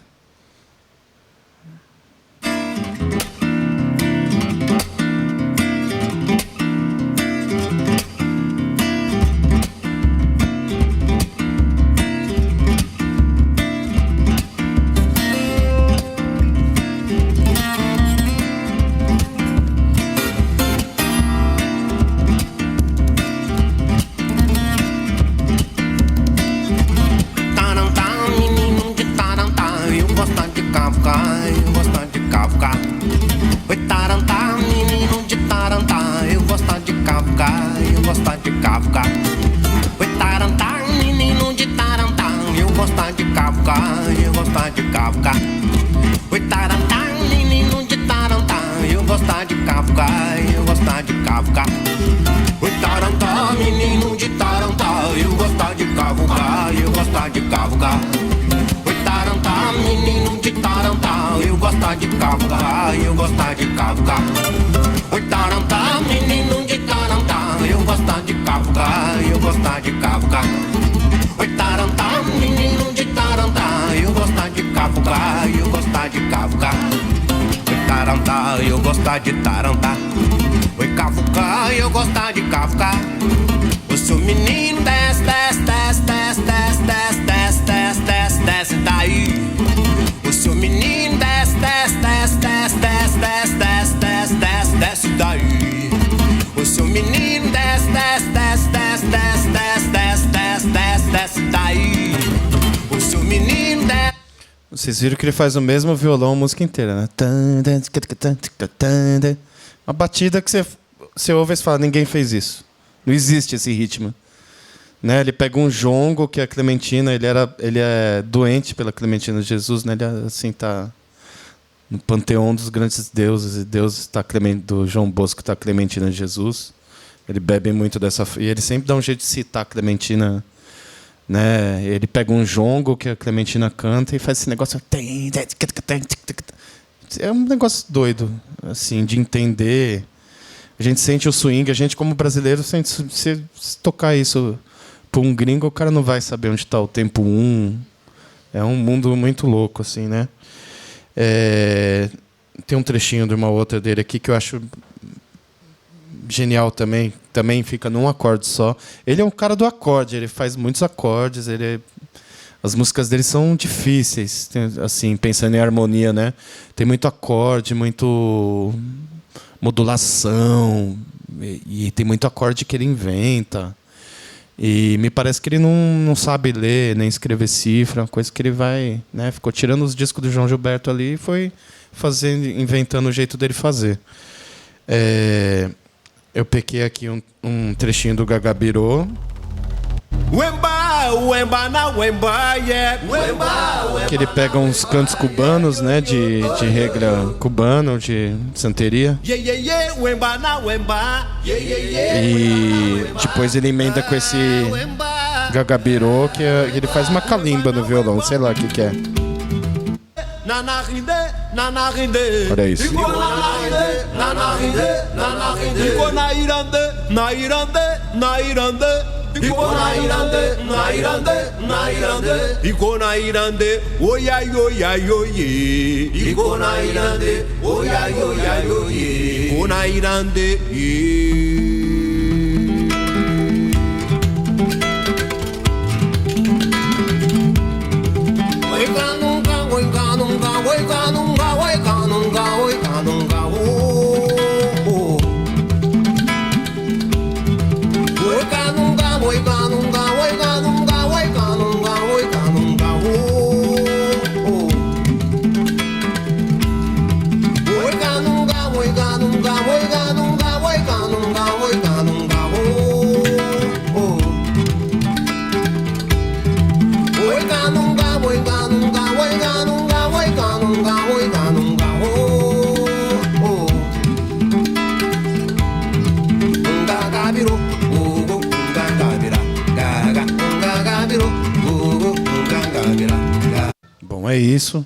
Vocês viram que ele faz o mesmo violão a música inteira, né? Uma batida que você ouve e fala, ninguém fez isso. Não existe esse ritmo. Né? Ele pega um jongo, que é a Clementina, ele é doente pela Clementina de Jesus, né? Ele assim tá no panteão dos grandes deuses, e Deus está do João Bosco está Clementina de Jesus. Ele bebe muito dessa, e ele sempre dá um jeito de citar a Clementina, né? Ele pega um jongo que a Clementina canta e faz esse negócio. É um negócio doido, assim, de entender. A gente sente o swing, a gente como brasileiro sente, se tocar isso para um gringo, o cara não vai saber onde está o tempo 1. É um mundo muito louco, assim, né? Tem um trechinho de uma outra dele aqui que eu acho genial também. Também fica num acorde só. Ele é um cara do acorde, ele faz muitos acordes. As músicas dele são difíceis, assim, pensando em harmonia, né? Tem muito acorde, muito modulação, e tem muito acorde que ele inventa. E me parece que ele não sabe ler nem escrever cifra, coisa que ele vai, né? Ficou tirando os discos do João Gilberto ali e foi inventando o jeito dele fazer. Eu peguei aqui um trechinho do Gagabirô. Que ele pega uns cantos cubanos, né, de regra cubana, de santeria. E depois ele emenda com esse Gagabirô, que ele faz uma calimba no violão, sei lá o que é. Olha isso. Bom, é isso.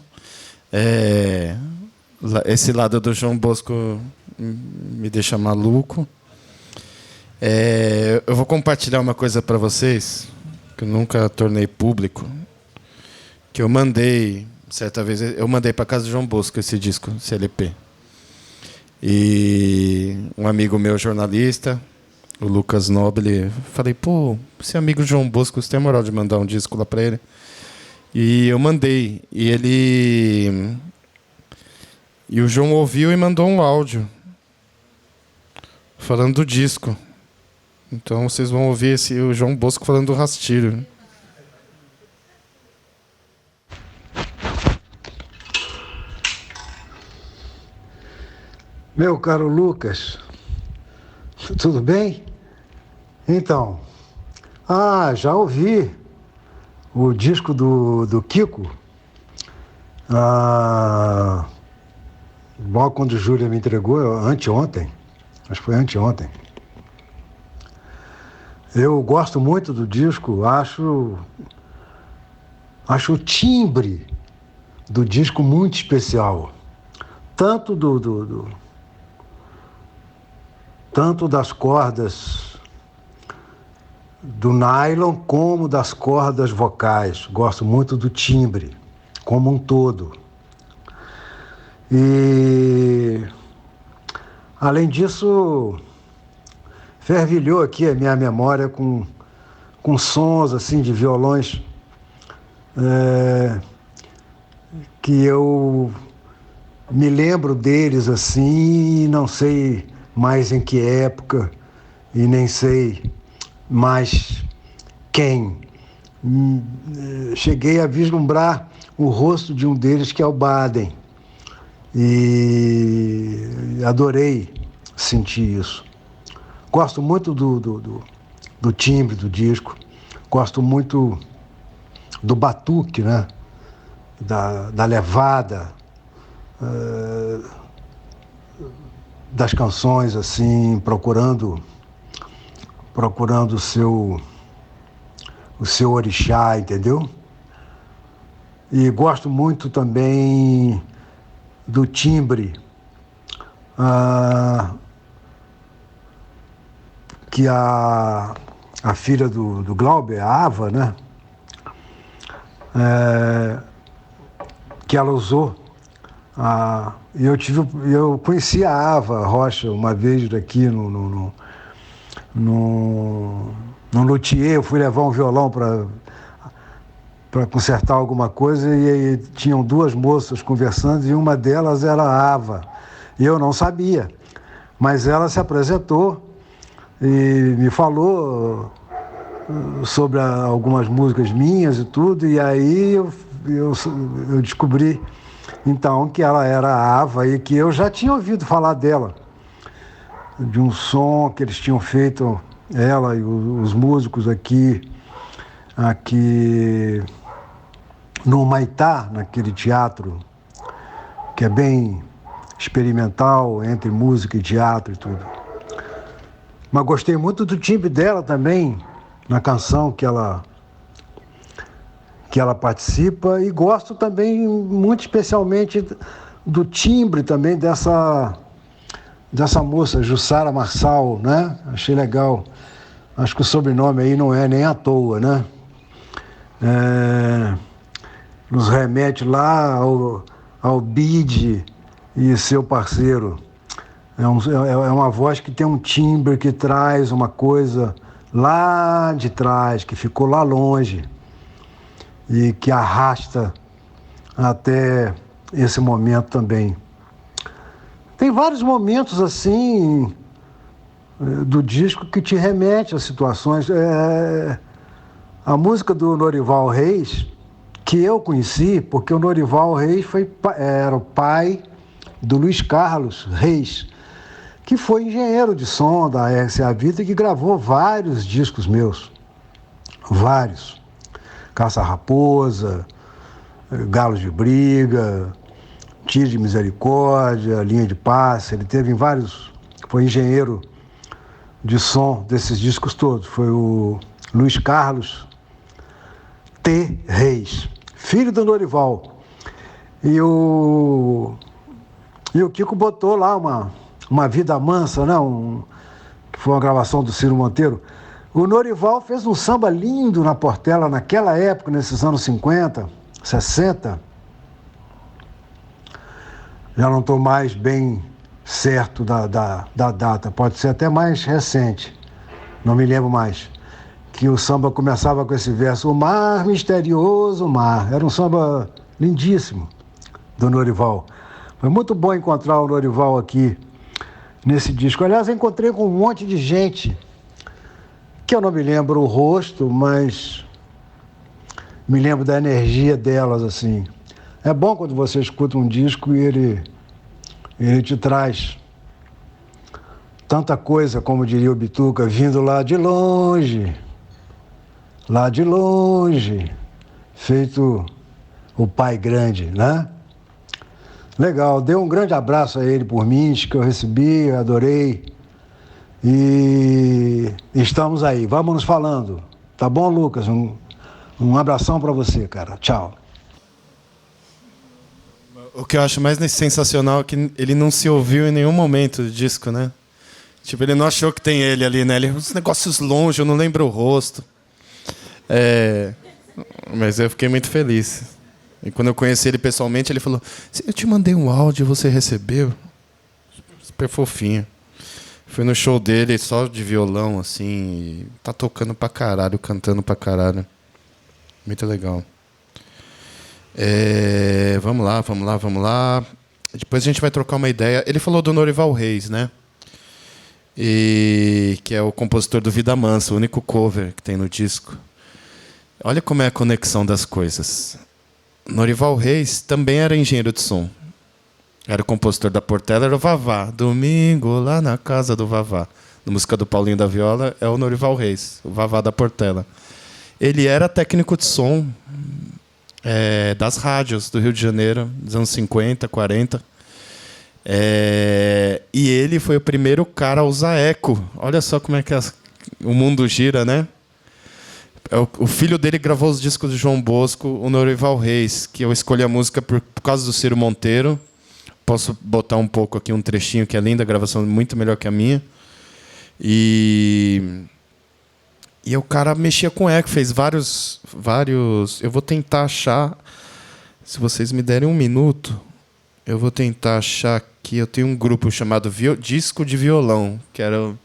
Esse lado do João Bosco me deixa maluco. Eu vou compartilhar uma coisa para vocês que eu nunca tornei público, que eu mandei certa vez, eu mandei para casa do João Bosco esse disco, esse LP. E um amigo meu, jornalista, o Lucas Nobile, falei, pô, esse amigo João Bosco, você tem a moral de mandar um disco lá para ele? E eu mandei. E o João ouviu e mandou um áudio falando do disco. Então vocês vão ouvir o João Bosco falando do Rastilho. Meu caro Lucas, tudo bem? Então, já ouvi o disco do Kiko. Logo quando a Júlia me entregou, anteontem, acho que foi anteontem. Eu gosto muito do disco, acho o timbre do disco muito especial. Tanto tanto das cordas do nylon como das cordas vocais. Gosto muito do timbre, como um todo. E, além disso, fervilhou aqui a minha memória com sons assim de violões que eu me lembro deles assim, não sei mais em que época e nem sei mais quem. Cheguei a vislumbrar o rosto de um deles, que é o Baden, e adorei sentir isso. Gosto muito do timbre do disco, gosto muito do batuque, né? Da levada, das canções, assim, procurando o seu orixá, entendeu? E gosto muito também do timbre que a filha do Glauber, a Ava, né? Que ela usou. Eu conheci a Ava Rocha uma vez daqui no luthier. Eu fui levar um violão para consertar alguma coisa e tinham duas moças conversando e uma delas era a Ava. E eu não sabia, mas ela se apresentou e me falou sobre algumas músicas minhas e tudo, e aí eu descobri então que ela era a Ava e que eu já tinha ouvido falar dela, de um som que eles tinham feito, ela e os músicos aqui no Humaitá, naquele teatro que é bem experimental entre música e teatro e tudo. Mas gostei muito do timbre dela também, na canção que ela que ela participa, e gosto também, muito especialmente, do timbre também dessa moça, Jussara Marçal, né? Achei legal. Acho que o sobrenome aí não é nem à toa, né? Nos remete lá ao Bide e seu parceiro. É uma voz que tem um timbre que traz uma coisa lá de trás, que ficou lá longe e que arrasta até esse momento também. Tem vários momentos assim do disco que te remete a situações. A música do Norival Reis, que eu conheci, porque o Norival Reis era o pai do Luiz Carlos Reis, que foi engenheiro de som da RCA Vida e que gravou vários discos meus. Vários. Caça Raposa, Galos de Briga, Tiro de Misericórdia, Linha de Passe. Ele teve em vários... Foi engenheiro de som desses discos todos. Foi o Luiz Carlos T. Reis, filho do Norival. E o Kiko botou lá uma Vida Mansa, né? Que foi uma gravação do Ciro Monteiro. O Norival fez um samba lindo na Portela naquela época, nesses anos 50, 60. Já não estou mais bem certo da data, pode ser até mais recente, não me lembro mais. Que o samba começava com esse verso: o mar, misterioso mar. Era um samba lindíssimo do Norival. Foi muito bom encontrar o Norival aqui nesse disco. Aliás, eu encontrei com um monte de gente que eu não me lembro o rosto, mas me lembro da energia delas, assim. É bom quando você escuta um disco e ele te traz tanta coisa, como diria o Bituca, vindo lá de longe, feito o pai grande, né? Legal, dei um grande abraço a ele por mim, que eu recebi, adorei. E estamos aí, vamos nos falando. Tá bom, Lucas? Um abração para você, cara. Tchau. O que eu acho mais sensacional é que ele não se ouviu em nenhum momento do disco, né? Tipo, ele não achou que tem ele ali, né? Ele, uns negócios longe, eu não lembro o rosto. Mas eu fiquei muito feliz. E quando eu conheci ele pessoalmente, ele falou: eu te mandei um áudio, você recebeu? Super fofinho. Fui no show dele só de violão, assim, e tá tocando pra caralho, cantando pra caralho. Muito legal. Vamos lá. Depois a gente vai trocar uma ideia. Ele falou do Norival Reis, né? E que é o compositor do Vida Mansa, o único cover que tem no disco. Olha como é a conexão das coisas. Norival Reis também era engenheiro de som. Era o compositor da Portela, era o Vavá. Domingo, lá na casa do Vavá. Na música do Paulinho da Viola, é o Norival Reis, o Vavá da Portela. Ele era técnico de som das rádios do Rio de Janeiro, dos anos 50, 40. E ele foi o primeiro cara a usar eco. Olha só como é que o mundo gira, né? O filho dele gravou os discos de João Bosco, o Norival Reis, que eu escolhi a música por causa do Ciro Monteiro. Posso botar um pouco aqui, um trechinho que é linda, a gravação é muito melhor que a minha. E o cara mexia com eco, fez vários... Eu vou tentar achar, se vocês me derem um minuto, eu vou tentar achar aqui. Eu tenho um grupo chamado Disco de Violão, que era o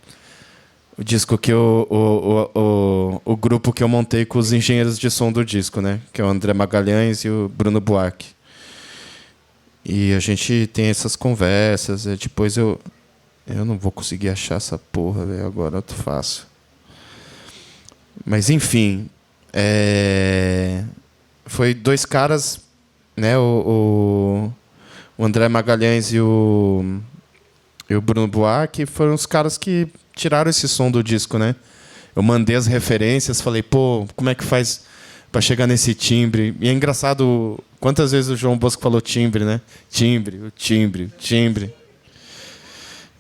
disco que o grupo que eu montei com os engenheiros de som do disco, né? Que é o André Magalhães e o Bruno Buarque. E a gente tem essas conversas. Depois eu não vou conseguir achar essa porra, véio, agora eu faço. Mas enfim, foi dois caras, né? O André Magalhães e o Bruno Buarque foram os caras que tiraram esse som do disco, né? Eu mandei as referências, falei, pô, como é que faz para chegar nesse timbre? E é engraçado quantas vezes o João Bosco falou timbre, né? Timbre.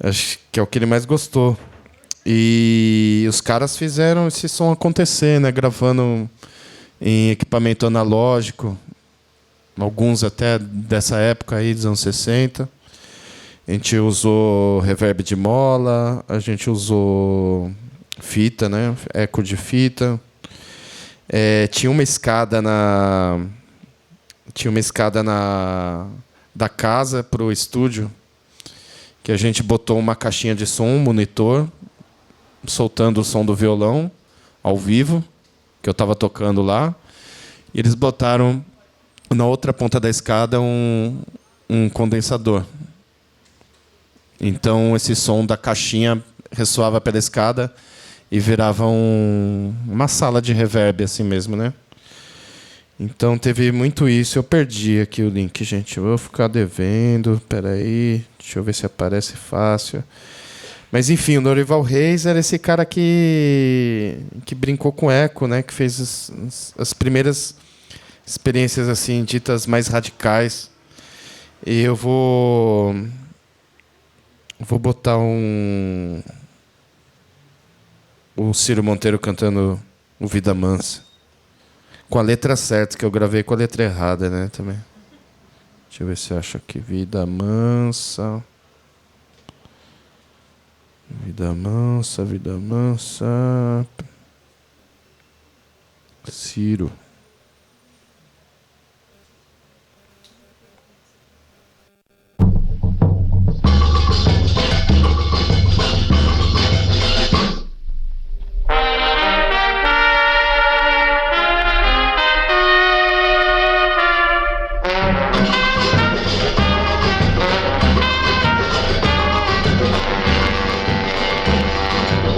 Acho que é o que ele mais gostou. E os caras fizeram esse som acontecer, né? Gravando em equipamento analógico, alguns até dessa época aí, dos anos 60. A gente usou reverb de mola, a gente usou fita, né? Eco de fita. Tinha uma escada da casa para o estúdio, que a gente botou uma caixinha de som, um monitor, soltando o som do violão ao vivo, que eu estava tocando lá. E eles botaram na outra ponta da escada um condensador. Então esse som da caixinha ressoava pela escada e virava uma sala de reverb assim mesmo, né? Então teve muito isso. Eu perdi aqui o link, gente. Eu vou ficar devendo. Espera aí, deixa eu ver se aparece fácil. Mas enfim, o Norival Reis era esse cara que brincou com eco, né? Que fez as primeiras experiências assim ditas mais radicais. E eu vou botar o Ciro Monteiro cantando o Vida Mansa. Com a letra certa, que eu gravei com a letra errada, né, também. Deixa eu ver se eu acho aqui. Vida Mansa. Vida Mansa, Vida Mansa. Ciro.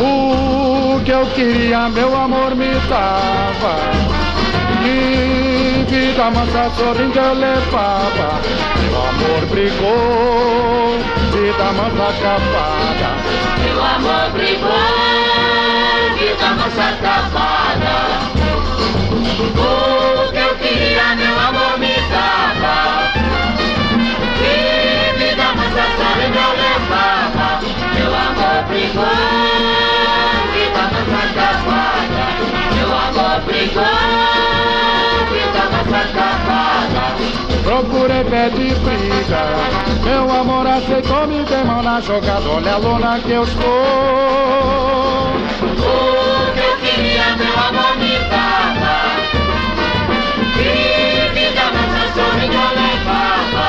O que eu queria, meu amor me dava. Que vida mansa sorrindo eu levava. Meu amor brigou, vida mansa acabada. Meu amor brigou, vida mansa acabada. O que eu queria, meu amor me dava. Que vida mansa sorrindo eu levava. Meu amor brigou, vida mansa acabada. Meu amor brigou, vida mansa acabada. Procurei pé de briga, meu amor aceitou, me deu mão na jogada. Olha a lona que eu estou. O que eu queria, meu amor me dava. Que vida mansa sorrindo eu levava.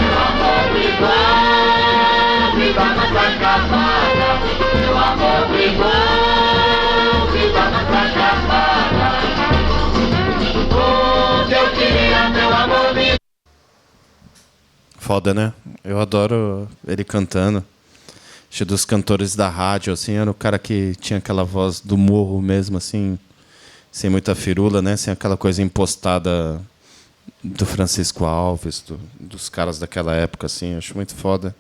Meu amor brigou, vida mansa acabada. Meu amor brigou, vida mansa acabada. O que eu queria, meu amor me dava. Foda, né? Eu adoro ele cantando. Acho dos cantores da rádio, assim, era o cara que tinha aquela voz do morro mesmo, assim, sem muita firula, né? Sem aquela coisa impostada do Francisco Alves, dos caras daquela época, assim. Acho muito foda.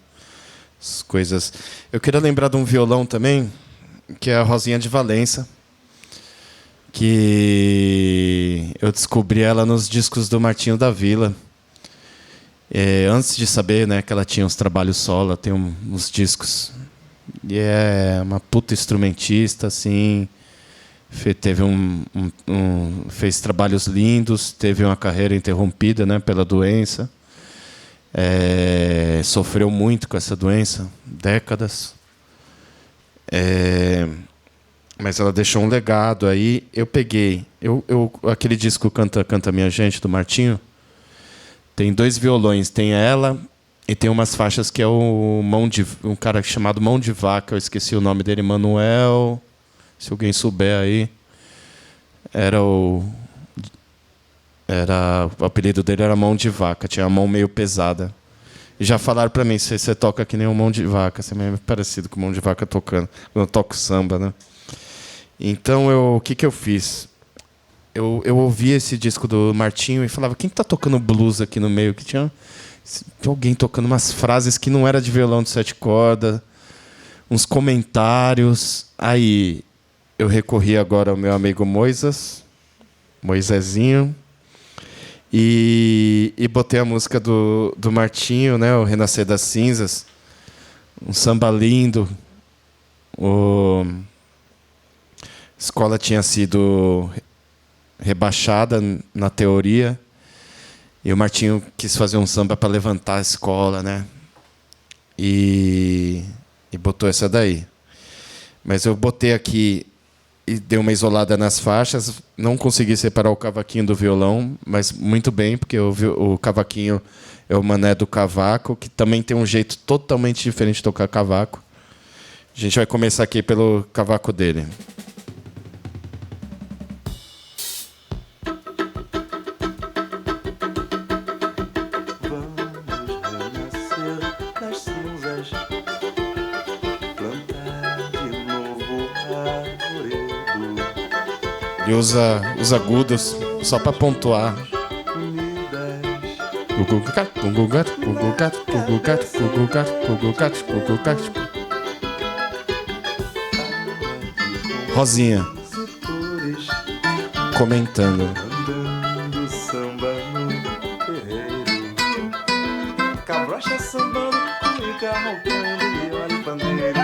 As coisas. Eu queria lembrar de um violão também, que é a Rosinha de Valença, que eu descobri ela nos discos do Martinho da Vila. Antes de saber, né, que ela tinha uns trabalhos solo, ela tem uns discos. E é uma puta instrumentista, assim. Fez trabalhos lindos, teve uma carreira interrompida, né, pela doença. Sofreu muito com essa doença, décadas. Mas ela deixou um legado aí. Eu peguei aquele disco Canta Minha Gente, do Martinho. Tem 2 violões, tem ela e tem umas faixas que é um cara chamado Mão de Vaca, eu esqueci o nome dele, Manuel, se alguém souber aí. O apelido dele era Mão de Vaca, tinha a mão meio pesada. E já falaram pra mim, você toca que nem um Mão de Vaca, você é meio parecido com o Mão de Vaca tocando, quando eu toco samba, né? Então, o que eu fiz? Eu ouvi esse disco do Martinho e falava, quem tá tocando blues aqui no meio? Que tinha alguém tocando umas frases que não era de violão de 7 cordas, uns comentários. Aí eu recorri agora ao meu amigo Moisezinho, e botei a música do Martinho, né, o Renascer das Cinzas, um samba lindo. A escola tinha sido rebaixada na teoria. E o Martinho quis fazer um samba para levantar a escola, né? E botou essa daí. Mas eu botei aqui e dei uma isolada nas faixas. Não consegui separar o cavaquinho do violão, mas muito bem, porque o cavaquinho é o mané do cavaco, que também tem um jeito totalmente diferente de tocar cavaco. A gente vai começar aqui pelo cavaco dele. Ele usa os agudos só para pontuar. Rosinha comentando. Cabrocha sambando, cuica roncando, viola e pandeiro.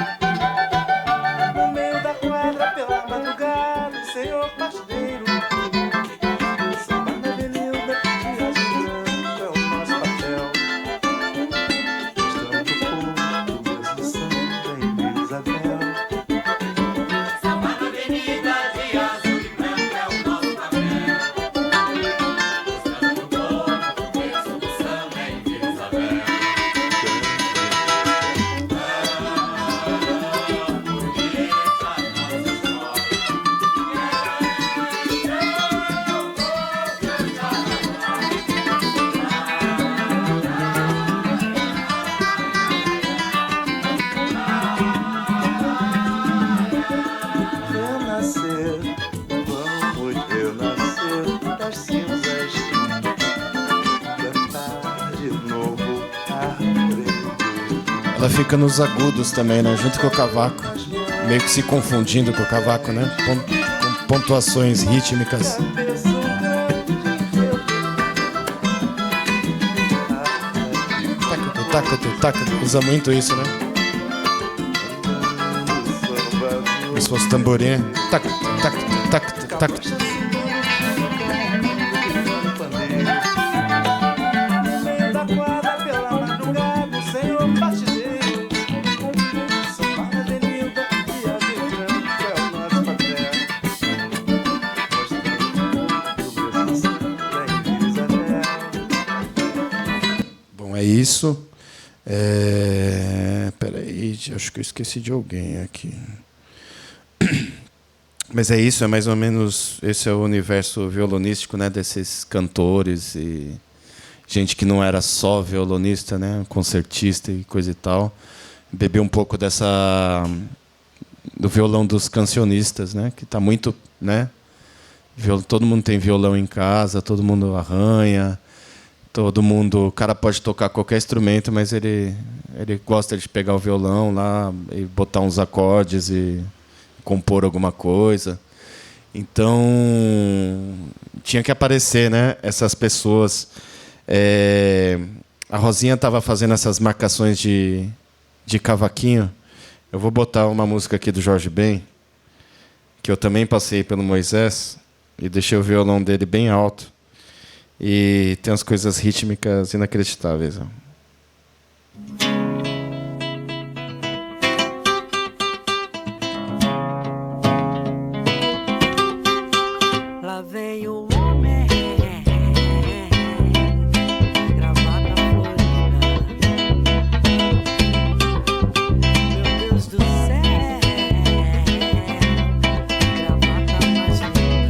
No meio da quadra, pela madrugada, senhor pasteiro. Samba na avenida, dias de branco, é o nosso papel. Mostrando pro povo, o Deus do samba em Vila Isabel. Samba na avenida, de azul e branco, é o nosso papel. Mostrando pro povo, o Deus do samba em Vila Isabel. Renascer, vamos renascer das cinzas. Cantar de novo arredo. Ela fica nos agudos também, né? Junto com o cavaco. Meio que se confundindo com o cavaco, né? Com pontuações rítmicas. Usa muito isso, né? Como se fosse tamborim. Tac, tac, tac, tac. No meio da quadra, pela madrugada, o senhor pasteiro. Samba na avenida, dias de branco, é o nosso papel. Mostrando o Deus do samba em Vila Isabel. Bom, é isso. Peraí, acho que eu esqueci de alguém aqui. Mas é isso, é mais ou menos... Esse é o universo violonístico, né, desses cantores e gente que não era só violonista, né, concertista e coisa e tal. Bebi um pouco do violão dos cancionistas, né, que está muito... Né, todo mundo tem violão em casa, todo mundo arranha, todo mundo... O cara pode tocar qualquer instrumento, mas ele gosta de pegar o violão lá e botar uns acordes e compor alguma coisa. Então, tinha que aparecer, né, essas pessoas. A Rosinha estava fazendo essas marcações de cavaquinho. Eu vou botar uma música aqui do Jorge Ben, que eu também passei pelo Moisés, e deixei o violão dele bem alto. E tem umas coisas rítmicas inacreditáveis. Ó. Lá vem o homem, gravata florida. Meu Deus do céu, gravata mais linda.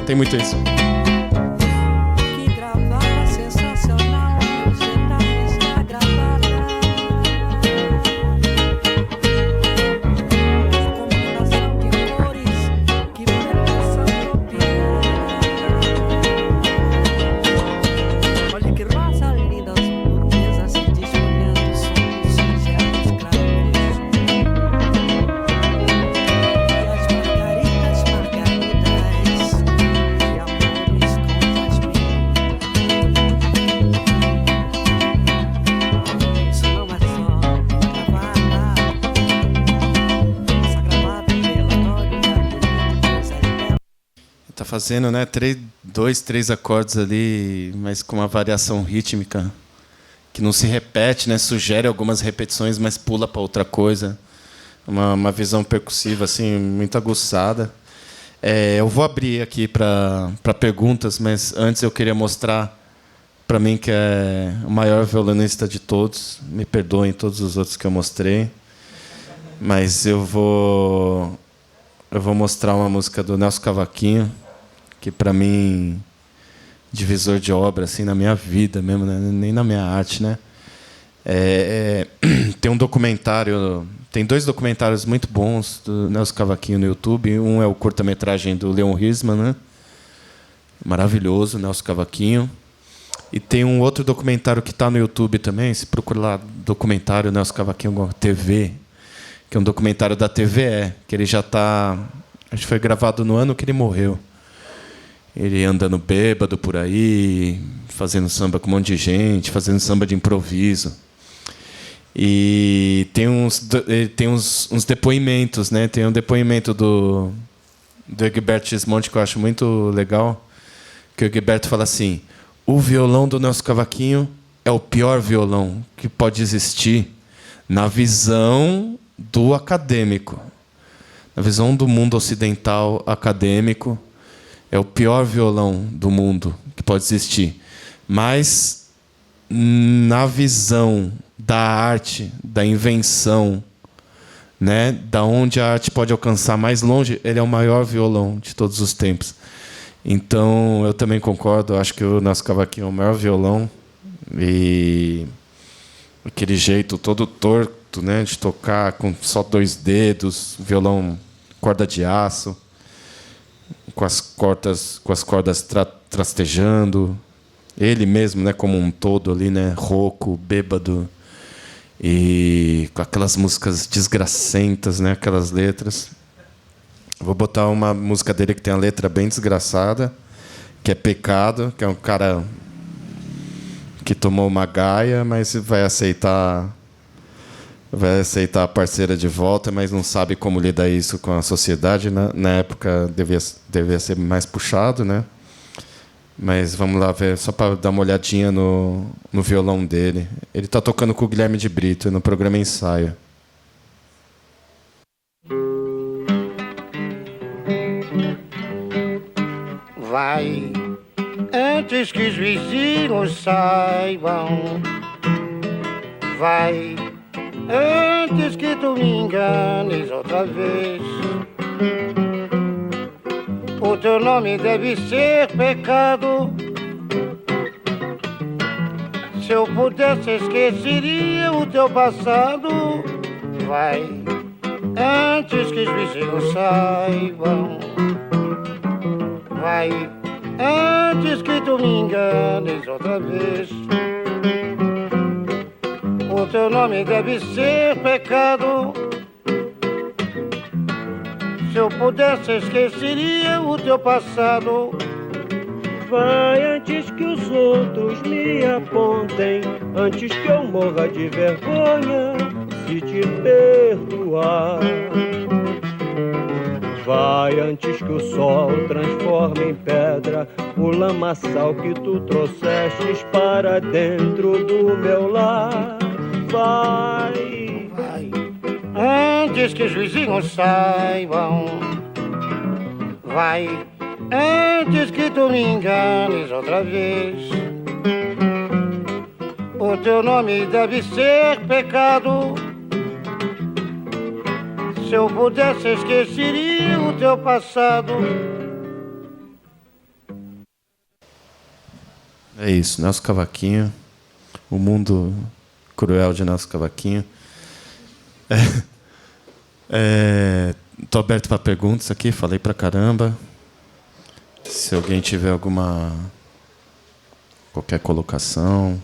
Tem muito isso. Que gravata sensacional, os detalhes da gravata. Que combinação de cores, que perfeição tropical. Olha que rosa linda, azul turquesa, se desfolhando sombros singelos cravos. E as margaridas de amor e fazendo, né, dois, três acordes ali, mas com uma variação rítmica que não se repete, né, sugere algumas repetições, mas pula para outra coisa. Uma visão percussiva assim muito aguçada. Eu vou abrir aqui para perguntas, mas antes eu queria mostrar para mim que é o maior violonista de todos. Me perdoem todos os outros que eu mostrei, mas eu vou mostrar uma música do Nelson Cavaquinho, que para mim divisor de obra assim na minha vida mesmo, né? Nem na minha arte, né? Tem um documentário, tem dois documentários muito bons do Nelson Cavaquinho no YouTube. Um é o curta-metragem do Leon Hirschman, né? Maravilhoso, Nelson Cavaquinho. E tem um outro documentário que está no YouTube também, se procura lá, documentário Nelson Cavaquinho TV, que é um documentário da TVE, que ele já está, acho que foi gravado no ano que ele morreu. Ele andando bêbado por aí, fazendo samba com um monte de gente, fazendo samba de improviso. E tem uns depoimentos, né? Tem um depoimento do Egberto Gismonti que eu acho muito legal, que o Egberto fala assim: o violão do Nelson Cavaquinho é o pior violão que pode existir na visão do acadêmico. Na visão do mundo ocidental acadêmico, é o pior violão do mundo que pode existir. Mas, na visão da arte, da invenção, né, da onde a arte pode alcançar mais longe, ele é o maior violão de todos os tempos. Então, eu também concordo, acho que o Nelson Cavaquinho é o maior violão. E aquele jeito todo torto, né, de tocar com só 2 dedos, violão corda de aço, com as cordas trastejando, ele mesmo, né, como um todo ali, né, rouco, bêbado, e com aquelas músicas desgracentas, né, aquelas letras. Vou botar uma música dele que tem a letra bem desgraçada, que é Pecado, que é um cara que tomou uma gaia, mas vai aceitar a parceira de volta, mas não sabe como lidar isso com a sociedade. Na época devia ser mais puxado, né? Mas vamos lá ver, só para dar uma olhadinha no violão dele. Ele está tocando com o Guilherme de Brito no programa Ensaio. Vai, antes que os vizinhos saibam. Vai, antes que tu me enganes outra vez. O teu nome deve ser pecado. Se eu pudesse, esqueceria o teu passado. Vai, antes que os vizinhos saibam. Vai, antes que tu me enganes outra vez. O teu nome deve ser pecado. Se eu pudesse, esqueceria o teu passado. Vai antes que os outros me apontem, antes que eu morra de vergonha de te perdoar. Vai antes que o sol transforme em pedra o lamaçal que tu trouxestes para dentro do meu lar. Vai, vai, antes que os vizinhos saibam. Vai, antes que tu me enganes outra vez. O teu nome deve ser pecado. Se eu pudesse, esqueceria o teu passado. É isso, Nelson Cavaquinho, o mundo cruel de Nelson Cavaquinho. Estou aberto para perguntas aqui, falei pra caramba. Se alguém tiver qualquer colocação.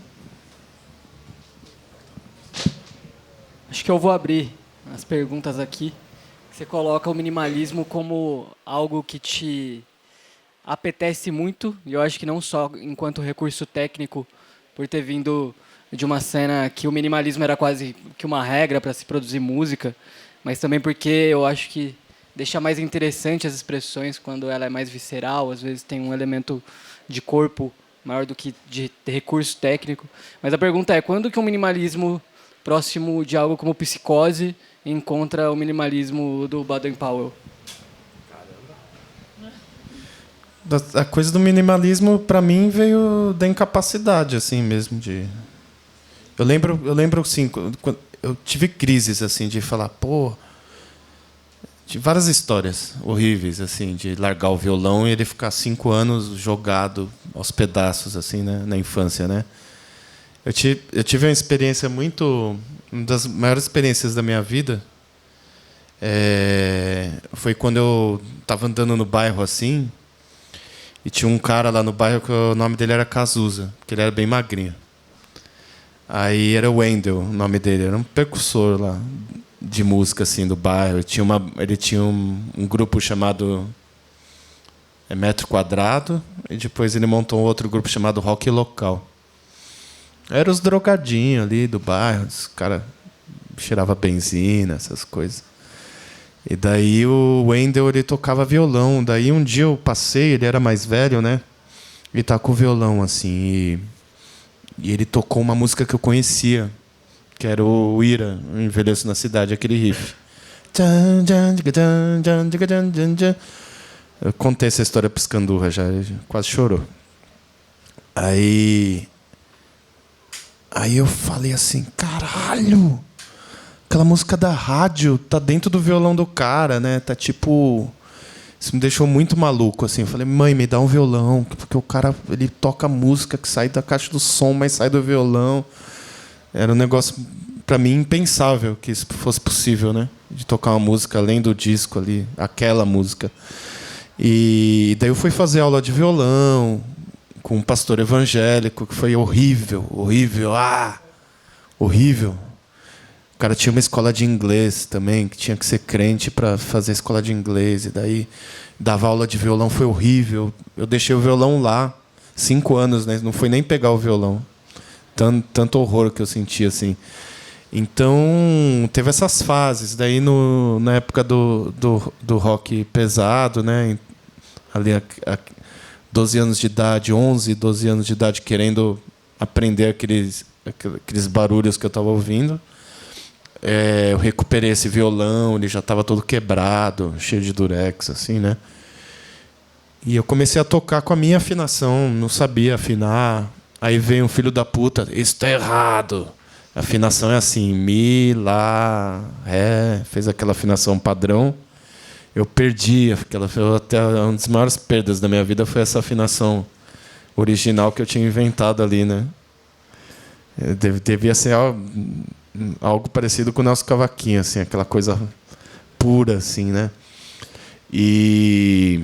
Acho que eu vou abrir as perguntas aqui. Você coloca o minimalismo como algo que te apetece muito, e eu acho que não só enquanto recurso técnico, por ter vindo de uma cena que o minimalismo era quase que uma regra para se produzir música, mas também porque eu acho que deixa mais interessante as expressões quando ela é mais visceral, às vezes tem um elemento de corpo maior do que de recurso técnico. Mas a pergunta é, quando que um minimalismo próximo de algo como Psicose encontra o minimalismo do Baden-Powell? A coisa do minimalismo, para mim, veio da incapacidade, assim mesmo. Eu lembro assim, quando eu tive crises assim de falar, pô, de várias histórias horríveis assim, de largar o violão e ele ficar 5 anos jogado aos pedaços assim, né, na infância, né? Eu tive uma experiência uma das maiores experiências da minha vida. Foi quando eu estava andando no bairro assim. E tinha um cara lá no bairro que o nome dele era Cazuza, porque ele era bem magrinho. Aí era o Wendel, o nome dele. Era um percussor lá de música assim, do bairro. Ele tinha um grupo chamado Metro Quadrado. E depois ele montou um outro grupo chamado Rock Local. Eram os drogadinhos ali do bairro. Os caras cheiravam benzina, essas coisas. E daí o Wendel, ele tocava violão. Daí um dia eu passei, ele era mais velho, né? Ele tá com o violão, assim. E ele tocou uma música que eu conhecia, que era o Ira, o Envelheço na Cidade, aquele riff. Eu contei essa história pro Scandurra já, ele quase chorou. Aí eu falei assim, caralho! Aquela música da rádio tá dentro do violão do cara, né? Tá tipo... Isso me deixou muito maluco, assim. Eu falei, mãe, me dá um violão. Porque o cara, ele toca música que sai da caixa do som, mas sai do violão. Era um negócio, pra mim, impensável que isso fosse possível, né? De tocar uma música além do disco ali, aquela música. E daí eu fui fazer aula de violão com um pastor evangélico, que foi horrível, horrível, horrível. O cara tinha uma escola de inglês também, que tinha que ser crente para fazer escola de inglês. E daí dava aula de violão, foi horrível. Eu deixei o violão lá, 5 anos, né? Não fui nem pegar o violão. Tanto horror que eu senti, assim. Então, teve essas fases. Daí, na época do rock pesado, né? Ali, 12 anos de idade, 11, 12 anos de idade, querendo aprender aqueles barulhos que eu estava ouvindo. Eu recuperei esse violão, ele já estava todo quebrado, cheio de durex, assim, né? E eu comecei a tocar com a minha afinação, não sabia afinar. Aí veio um filho da puta, isso tá errado. A afinação é assim, mi, lá, ré, fez aquela afinação padrão. Eu perdi até uma das maiores perdas da minha vida foi essa afinação original que eu tinha inventado ali, né? Devia ser algo parecido com o nosso cavaquinho, assim, aquela coisa pura, assim, né? E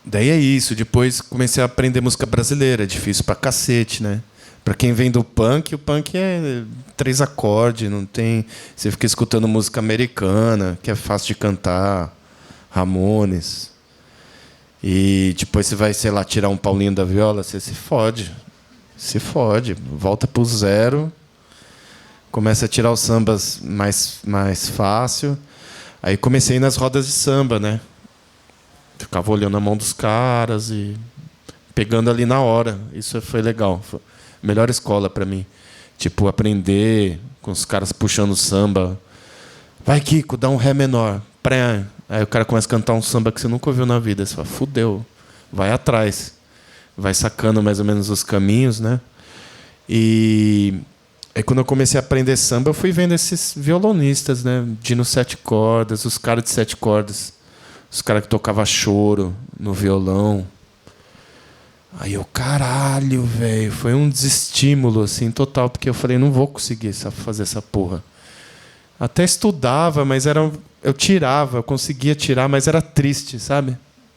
daí é isso. Depois comecei a aprender música brasileira, é difícil pra cacete, né? Pra quem vem do punk, o punk é 3 acordes, não tem. Você fica escutando música americana, que é fácil de cantar, Ramones. E depois você vai, sei lá, tirar um Paulinho da Viola, você se fode. Se fode, volta pro zero. Começa a tirar os sambas mais fácil. Aí comecei nas rodas de samba, né? Ficava olhando a mão dos caras e pegando ali na hora. Isso foi legal. Foi a melhor escola para mim. Tipo, aprender com os caras puxando samba. Vai, Kiko, dá um ré menor. Pré. Aí o cara começa a cantar um samba que você nunca ouviu na vida. Você fala, fudeu. Vai atrás. Vai sacando mais ou menos os caminhos, né? E aí, quando eu comecei a aprender samba, eu fui vendo esses violonistas, né? Dino 7 cordas, os caras de 7 cordas, os caras que tocavam choro no violão. Aí eu, caralho, velho, foi um desestímulo, assim, total, porque eu falei, não vou conseguir fazer essa porra. Até estudava, mas eu tirava, eu conseguia tirar, mas era triste, sabe?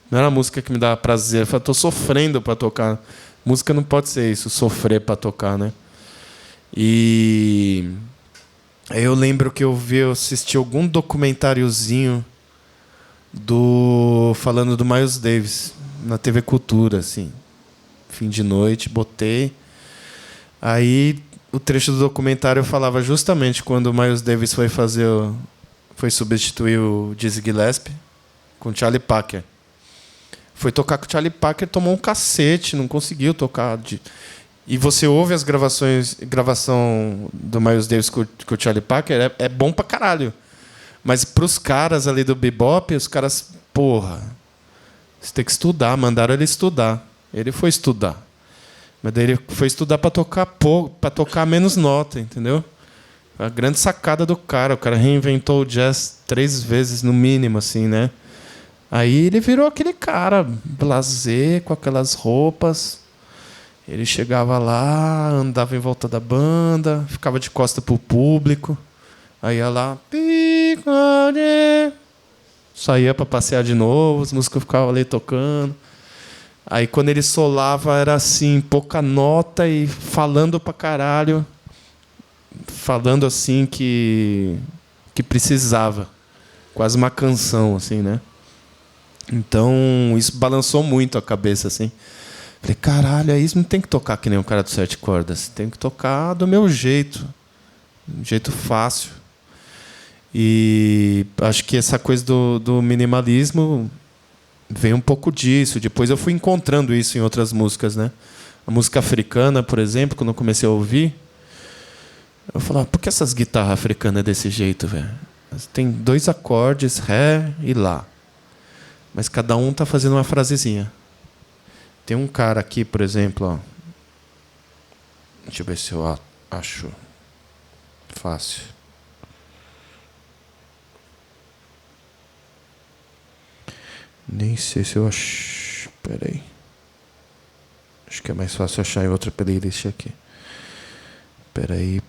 Não era a música que me dava prazer. Eu falei, tô sofrendo para tocar. Música não pode ser isso, sofrer para tocar, né? E aí eu lembro que eu assisti algum documentáriozinho falando do Miles Davis na TV Cultura, assim, fim de noite, botei. Aí o trecho do documentário falava justamente quando o Miles Davis foi fazer foi substituir o Dizzy Gillespie com o Charlie Parker. Foi tocar com o Charlie Parker, tomou um cacete, não conseguiu tocar. E você ouve as gravação do Miles Davis com o Charlie Parker, é bom pra caralho. Mas pros caras ali do bebop, os caras, porra, você tem que estudar, mandaram ele estudar. Ele foi estudar. Mas daí ele foi estudar para tocar pouco, para tocar menos nota, entendeu? A grande sacada do cara. O cara reinventou o jazz 3 vezes, no mínimo, assim, né? Aí ele virou aquele cara blasé, com aquelas roupas. Ele chegava lá, andava em volta da banda, ficava de costa pro público. Aí ia lá, saía para passear de novo, as músicas ficavam ali tocando. Aí quando ele solava era assim, pouca nota e falando pra caralho. Falando assim que precisava. Quase uma canção, assim, né? Então, isso balançou muito a cabeça, assim. Falei, caralho, é isso, não tem que tocar que nem um cara do 7 cordas. Tem que tocar do meu jeito. Um jeito fácil. E acho que essa coisa do minimalismo veio um pouco disso. Depois eu fui encontrando isso em outras músicas, né? A música africana, por exemplo, quando eu comecei a ouvir, eu falava, por que essas guitarras africanas é desse jeito, velho? Tem 2 acordes, Ré e Lá. Mas cada um tá fazendo uma frasezinha. Tem um cara aqui, por exemplo, ó. Deixa eu ver se eu acho fácil. Nem sei se eu acho. Peraí. Acho que é mais fácil achar em outra playlist aqui. Peraí.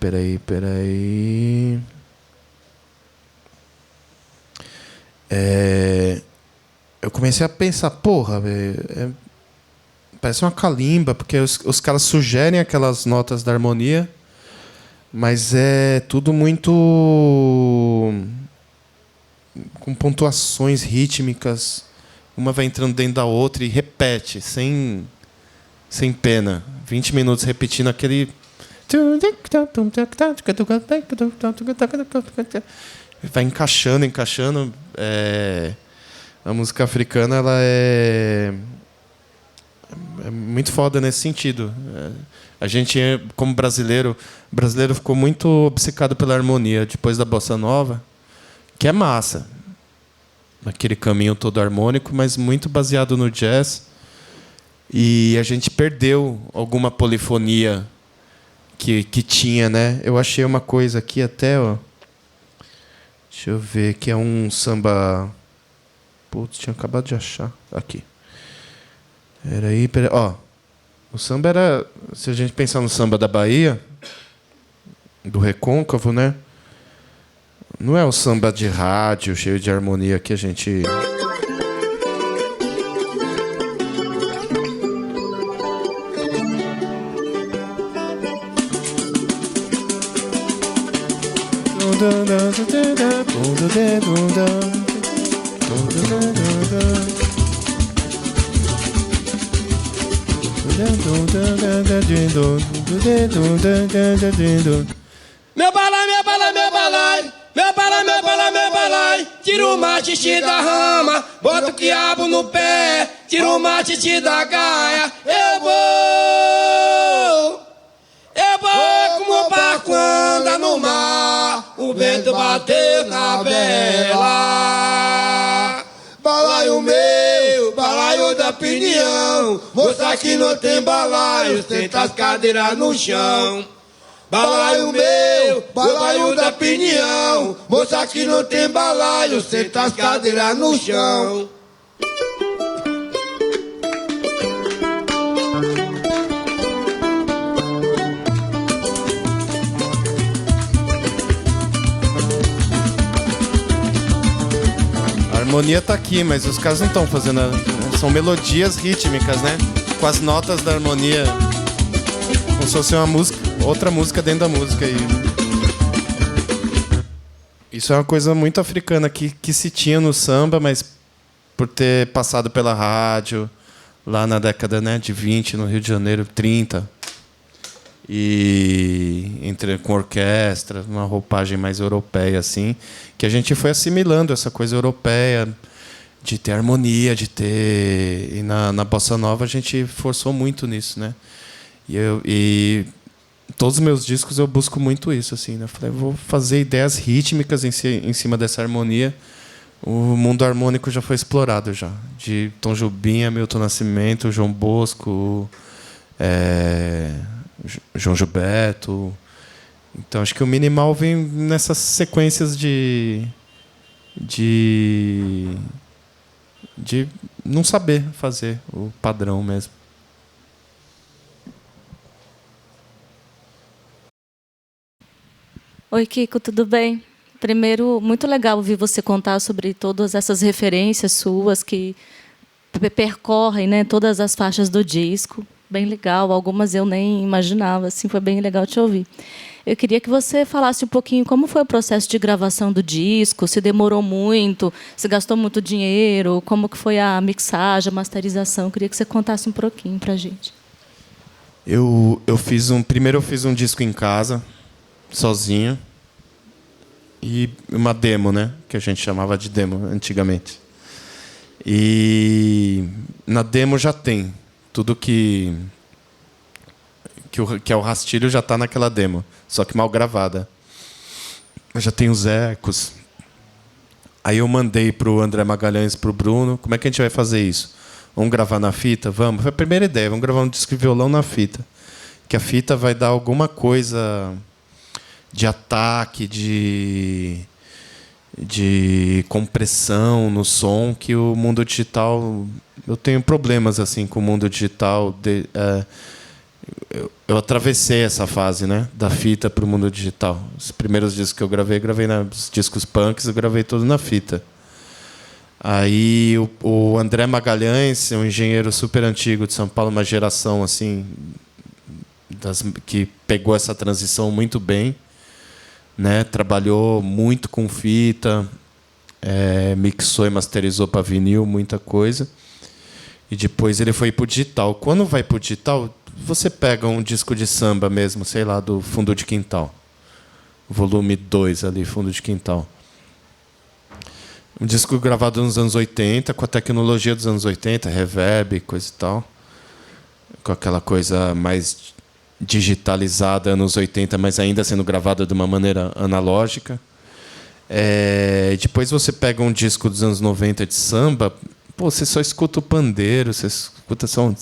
Eu comecei a pensar, porra, parece uma calimba, porque os caras sugerem aquelas notas da harmonia, mas é tudo muito com pontuações rítmicas. Uma vai entrando dentro da outra e repete, sem pena. 20 minutos repetindo aquele... Vai encaixando. A música africana ela é muito foda nesse sentido. A gente, como brasileiro, o brasileiro ficou muito obcecado pela harmonia depois da bossa nova, que é massa. Aquele caminho todo harmônico, mas muito baseado no jazz. E a gente perdeu alguma polifonia que tinha, né? Eu achei uma coisa aqui até, ó. Deixa eu ver, que é um samba... Putz, tinha acabado de achar. Aqui. Peraí. Ó, o samba era... Se a gente pensar no samba da Bahia, do Recôncavo, né? Não é o samba de rádio, cheio de harmonia que a gente... Meu balai, tira o machixi da rama, bota o quiabo no pé, tira o machixi da gaia. Eu vou como o barco anda no mar, o vento bateu na vela. Balaio meu, balaio da opinião, moça que não tem balaio, senta as cadeiras no chão. Balaio meu, balaio da opinião, moça que não tem balaio, senta as cadeiras no chão. A harmonia tá aqui, mas os caras não estão fazendo... São melodias rítmicas, né? Com as notas da harmonia. Como se fosse uma música, outra música dentro da música. Isso é uma coisa muito africana que se tinha no samba, mas por ter passado pela rádio, lá na década, né, de 20, no Rio de Janeiro, 30. e com orquestra, uma roupagem mais europeia assim, que a gente foi assimilando essa coisa europeia de ter harmonia, de ter, e na bossa nova a gente forçou muito nisso, né? E todos os meus discos eu busco muito isso assim, né? Eu falei, vou fazer ideias rítmicas em cima dessa harmonia. O mundo harmônico já foi explorado já, de Tom Jobim, Milton Nascimento, João Bosco, João Gilberto. Então acho que o minimal vem nessas sequências de não saber fazer o padrão mesmo. Oi, Kiko, tudo bem? Primeiro, muito legal ouvir você contar sobre todas essas referências suas que percorrem, né, todas as faixas do disco. Bem legal, algumas eu nem imaginava, assim, foi bem legal te ouvir. Eu queria que você falasse um pouquinho como foi o processo de gravação do disco, se demorou muito, se gastou muito dinheiro, como que foi a mixagem, a masterização. Eu queria que você contasse um pouquinho para a gente. Primeiro eu fiz um disco em casa, sozinho, e uma demo, né, que a gente chamava de demo antigamente. E na demo já tem tudo que é o rastilho, já está naquela demo, só que mal gravada. Já tem os ecos. Aí eu mandei para o André Magalhães, para o Bruno, como é que a gente vai fazer isso? Vamos gravar na fita? Vamos. Foi a primeira ideia, vamos gravar um disco de violão na fita. Que a fita vai dar alguma coisa de ataque, de compressão no som, que o mundo digital... Eu tenho problemas assim com o mundo digital. Eu atravessei essa fase, né, da fita para o mundo digital. Os primeiros discos que eu gravei nos discos punks, eu gravei todos na fita. Aí o André Magalhães, um engenheiro super antigo de São Paulo, uma geração assim, que pegou essa transição muito bem, né, trabalhou muito com fita, mixou e masterizou para vinil, muita coisa. E depois ele foi para o digital. Quando vai para o digital, você pega um disco de samba mesmo, sei lá, do Fundo de Quintal. Volume 2 ali, Fundo de Quintal. Um disco gravado nos anos 80, com a tecnologia dos anos 80, reverb, coisa e tal. Com aquela coisa mais digitalizada, anos 80, mas ainda sendo gravada de uma maneira analógica. Depois você pega um disco dos anos 90 de samba, pô, você só escuta o pandeiro, você escuta só um...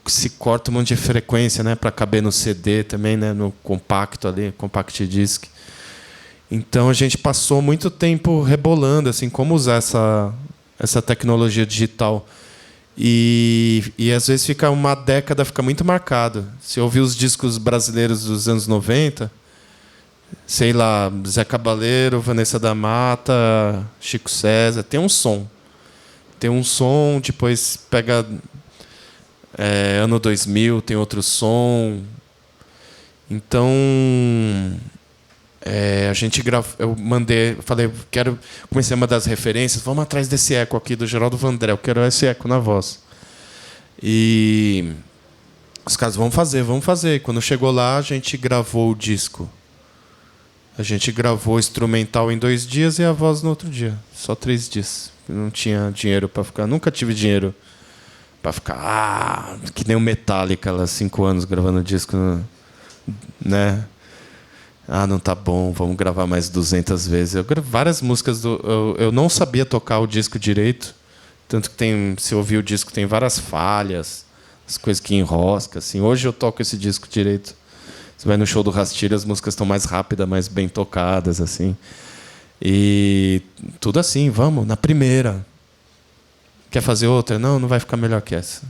Se corta um monte de frequência, né, para caber no CD também, né, no compacto ali, compact disc. Então a gente passou muito tempo rebolando assim como usar essa tecnologia digital. E às vezes fica uma década, fica muito marcado. Se ouvir os discos brasileiros dos anos 90, sei lá, Zé Cabaleiro, Vanessa da Mata, Chico César, tem um som. Depois pega ano 2000, tem outro som. Então a gente eu falei, comecei a mandar as referências, vamos atrás desse eco aqui do Geraldo Vandré, eu quero esse eco na voz. E os caras, vamos fazer. Quando chegou lá, a gente gravou o disco. A gente gravou o instrumental em 2 dias e a voz no outro dia. Só 3 dias. Não tinha dinheiro para ficar. Nunca tive dinheiro para ficar que nem o Metallica, lá, 5 anos gravando disco, né? Não tá bom, vamos gravar mais 200 vezes. Eu gravei várias músicas eu não sabia tocar o disco direito, tanto que se ouvir o disco tem várias falhas, as coisas que enroscam assim. Hoje eu toco esse disco direito. Você vai no show do Rastilho, as músicas estão mais rápidas, mais bem tocadas assim. E tudo assim, vamos na primeira. Quer fazer outra? Não vai ficar melhor que essa.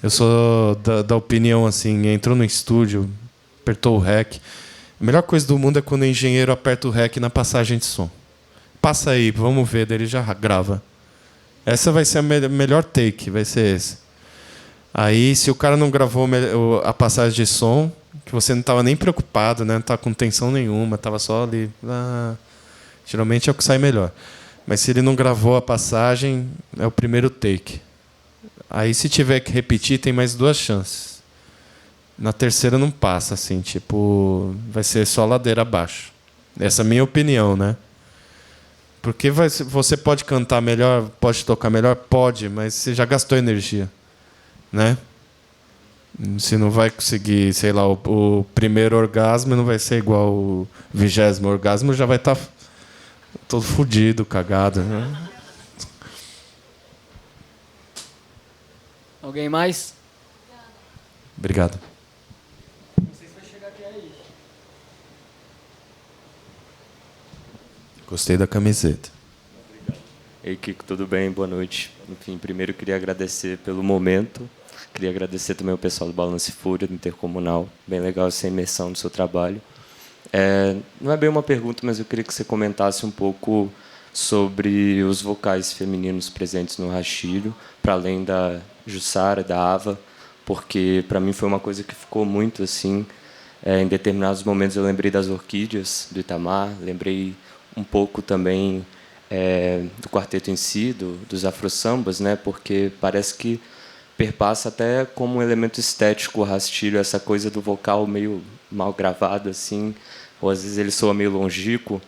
Eu sou da opinião assim, entrou no estúdio, apertou o REC. A melhor coisa do mundo é quando o engenheiro aperta o REC na passagem de som. Passa aí, vamos ver, daí ele já grava. Essa vai ser a melhor take, vai ser esse. Aí, se o cara não gravou a passagem de som, que você não estava nem preocupado, né? Não estava com tensão nenhuma, estava só ali. Geralmente é o que sai melhor. Mas se ele não gravou a passagem, é o primeiro take. Aí, se tiver que repetir, tem mais 2 chances. Na terceira não passa, assim, tipo, vai ser só ladeira abaixo. Essa é a minha opinião, né? Porque você pode cantar melhor, pode tocar melhor? Pode, mas você já gastou energia, né? Você não vai conseguir, sei lá, o primeiro orgasmo não vai ser igual o 20º orgasmo, já vai estar todo fodido, cagado, né? Alguém mais? Obrigado. Não sei se vai chegar até aí. Gostei da camiseta. Ei, Kiko, tudo bem? Boa noite. Enfim, primeiro eu queria agradecer pelo momento. Queria agradecer também ao pessoal do Balance Fúria, do Intercomunal. Bem legal essa imersão do seu trabalho. Não é bem uma pergunta, mas eu queria que você comentasse um pouco sobre os vocais femininos presentes no Rastilho, para além da Jussara, da Ava, porque para mim foi uma coisa que ficou muito assim. Em determinados momentos eu lembrei das Orquídeas, do Itamar, lembrei um pouco também do quarteto em si, dos afro-sambas, né? Porque parece que perpassa até como um elemento estético o Rastilho, essa coisa do vocal meio mal gravado, assim, ou às vezes ele soa meio longínquo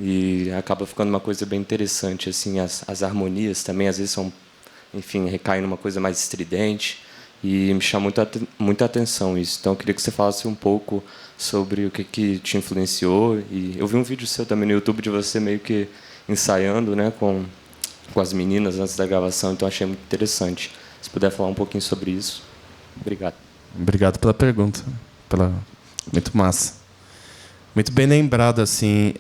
e acaba ficando uma coisa bem interessante, assim, as harmonias também às vezes são, enfim, recaem numa coisa mais estridente e me chama muita atenção isso. Então eu queria que você falasse um pouco sobre o que te influenciou, e eu vi um vídeo seu também no YouTube de você meio que ensaiando, né, com as meninas antes da gravação, então achei muito interessante. Se puder falar um pouquinho sobre isso. Obrigado. Obrigado pela pergunta. Muito massa. Muito bem lembrado, assim.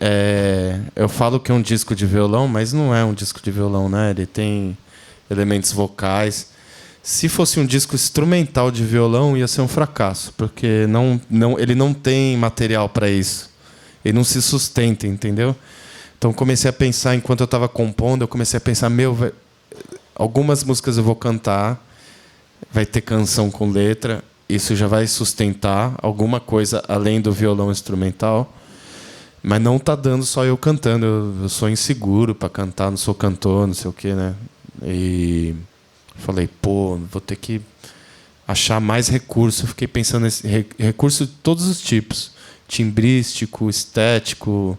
Eu falo que é um disco de violão, mas não é um disco de violão, né? Ele tem elementos vocais. Se fosse um disco instrumental de violão, ia ser um fracasso, porque ele não tem material para isso. Ele não se sustenta, entendeu? Então comecei a pensar, enquanto eu estava compondo, algumas músicas eu vou cantar, vai ter canção com letra, isso já vai sustentar alguma coisa além do violão instrumental, mas não tá dando só eu cantando, eu sou inseguro para cantar, não sou cantor, não sei o quê, né? E falei, vou ter que achar mais recurso. Eu fiquei pensando nesse recurso de todos os tipos, timbrístico, estético,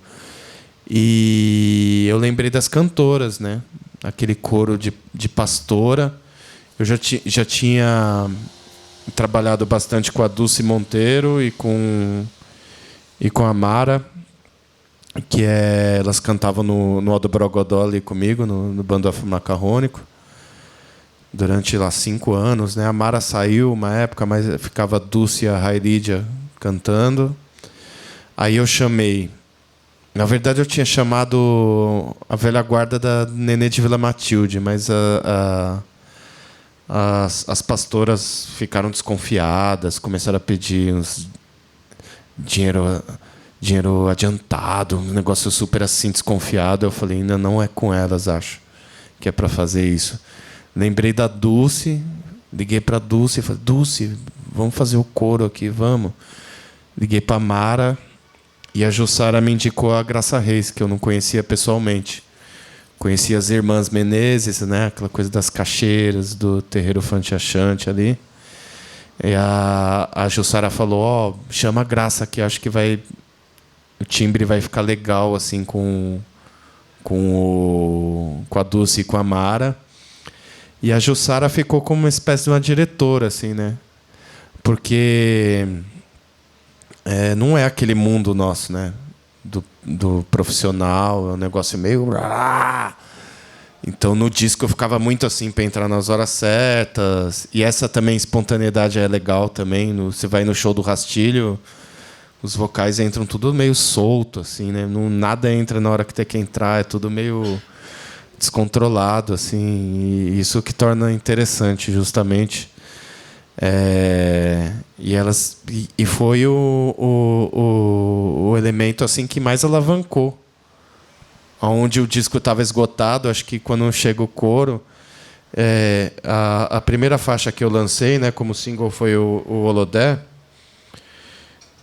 e eu lembrei das cantoras, né? Aquele coro de pastora. Eu já tinha trabalhado bastante com a Dulce Monteiro e com a Mara, que elas cantavam no Aldo Brogodó ali comigo, no Bando Afro-Macarrônico, durante lá 5 anos, né? A Mara saiu uma época, mas ficava a Dulce e a Rairídia cantando. Aí eu chamei... Na verdade, eu tinha chamado a velha guarda da Nenê de Vila Matilde, mas as pastoras ficaram desconfiadas, começaram a pedir uns dinheiro adiantado, um negócio super assim desconfiado. Eu falei, ainda não é com elas, acho, que é para fazer isso. Lembrei da Dulce, liguei para a Dulce e falei, Dulce, vamos fazer o coro aqui, vamos. Liguei para a Mara. E a Jussara me indicou a Graça Reis, que eu não conhecia pessoalmente. Conhecia as irmãs Menezes, né? Aquela coisa das caixeiras, do terreiro Fantiachante ali. E a Jussara falou, chama a Graça, que acho que o timbre vai ficar legal assim com a Dulce e com a Mara. E a Jussara ficou como uma espécie de uma diretora, assim, né? Porque... não é aquele mundo nosso, né? Do profissional, é um negócio meio... Então, no disco eu ficava muito assim para entrar nas horas certas. E essa também, espontaneidade é legal também. Você vai no show do Rastilho, os vocais entram tudo meio solto, assim, né? Nada entra na hora que tem que entrar, é tudo meio descontrolado, assim. E isso que torna interessante, justamente. E foi o elemento assim que mais alavancou, onde o disco estava esgotado. Acho que quando chega o coro, a primeira faixa que eu lancei, né, como single, foi o Olodé.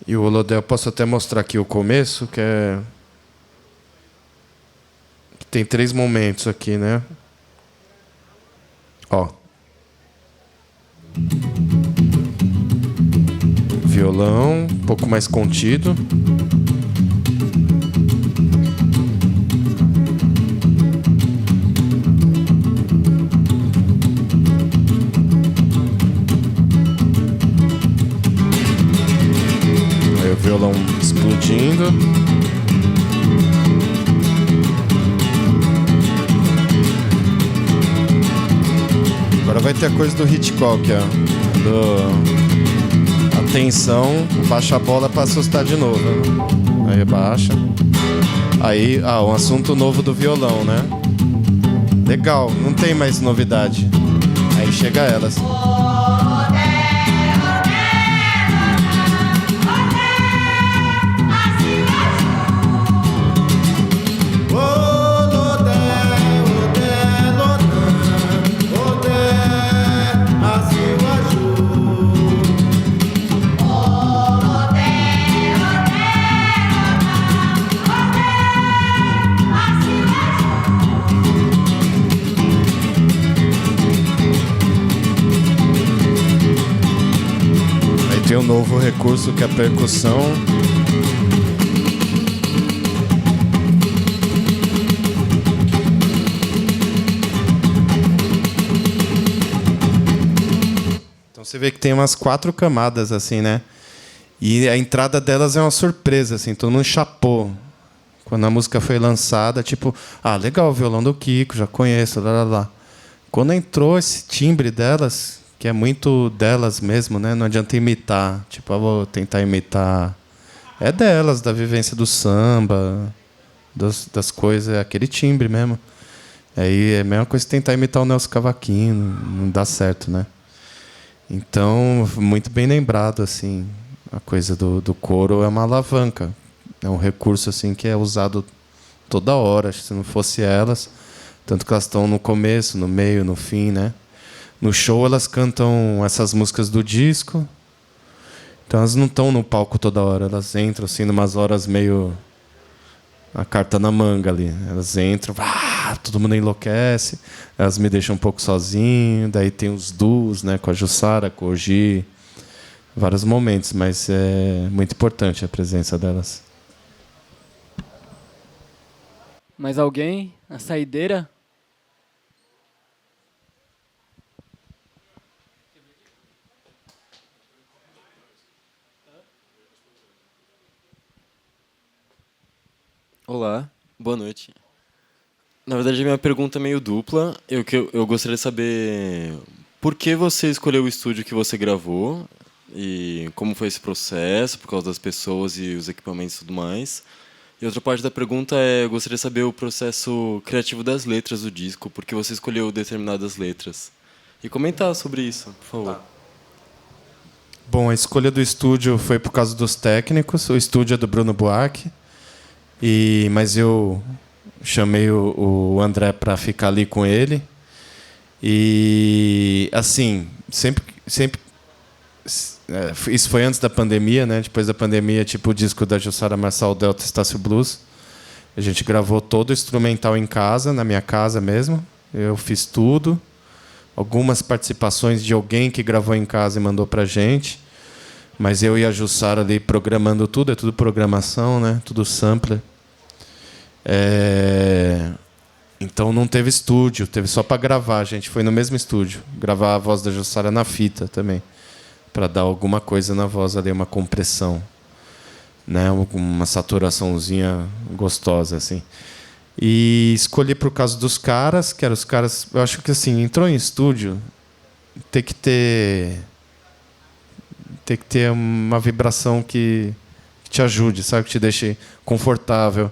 E o Olodé, eu posso até mostrar aqui o começo, que tem 3 momentos aqui, né? Ó. violão, um pouco mais contido. Aí o violão explodindo. Agora vai ter a coisa do Hitchcock, ó. Atenção, baixa a bola para assustar de novo. Né? Aí baixa. Aí, um assunto novo do violão, né? Legal, não tem mais novidade. Aí chega elas. Tem um novo recurso que é a percussão. Então você vê que tem umas 4 camadas assim, né? E a entrada delas é uma surpresa, assim, todo mundo chapou. Quando a música foi lançada, tipo, legal, o violão do Kiko, já conheço, lá, lá, lá. Quando entrou esse timbre delas, que é muito delas mesmo, né? Não adianta imitar. Tipo, vou tentar imitar. É delas, da vivência do samba, das coisas, é aquele timbre mesmo. Aí é a mesma coisa que tentar imitar o Nelson Cavaquinho, não dá certo, né? Então, muito bem lembrado, assim, a coisa do coro é uma alavanca. É um recurso, assim, que é usado toda hora. Se não fosse elas, tanto que elas estão no começo, no meio, no fim, né? No show elas cantam essas músicas do disco. Então elas não estão no palco toda hora. Elas entram assim, numas horas meio... a carta na manga ali. Elas entram, todo mundo enlouquece. Elas me deixam um pouco sozinho. Daí tem os duos, né, com a Jussara, com o Gi. Vários momentos, mas é muito importante a presença delas. Mais alguém? A saideira? Olá, boa noite. Na verdade, a minha pergunta é meio dupla. Eu gostaria de saber por que você escolheu o estúdio que você gravou e como foi esse processo, por causa das pessoas e os equipamentos e tudo mais. E outra parte da pergunta é, eu gostaria de saber o processo criativo das letras do disco, por que você escolheu determinadas letras. E comentar sobre isso, por favor. Bom, a escolha do estúdio foi por causa dos técnicos. O estúdio é do Bruno Buarque. Mas eu chamei o André para ficar ali com ele. E, assim, sempre isso foi antes da pandemia, né? Depois da pandemia, tipo o disco da Jussara Marçal, Delta Estácio Blues. A gente gravou todo o instrumental em casa, na minha casa mesmo. Eu fiz tudo. Algumas participações de alguém que gravou em casa e mandou pra gente. Mas eu e a Jussara ali programando tudo, é tudo programação, né? Tudo sampler. Então não teve estúdio, teve só para gravar. A gente foi no mesmo estúdio, gravar a voz da Jussara na fita também, para dar alguma coisa na voz ali, uma compressão, né? Uma saturaçãozinha gostosa, assim. E escolhi por causa dos caras, que eram os caras... Eu acho que, assim, entrou em estúdio, tem que ter uma vibração que te ajude, sabe? Que te deixe confortável.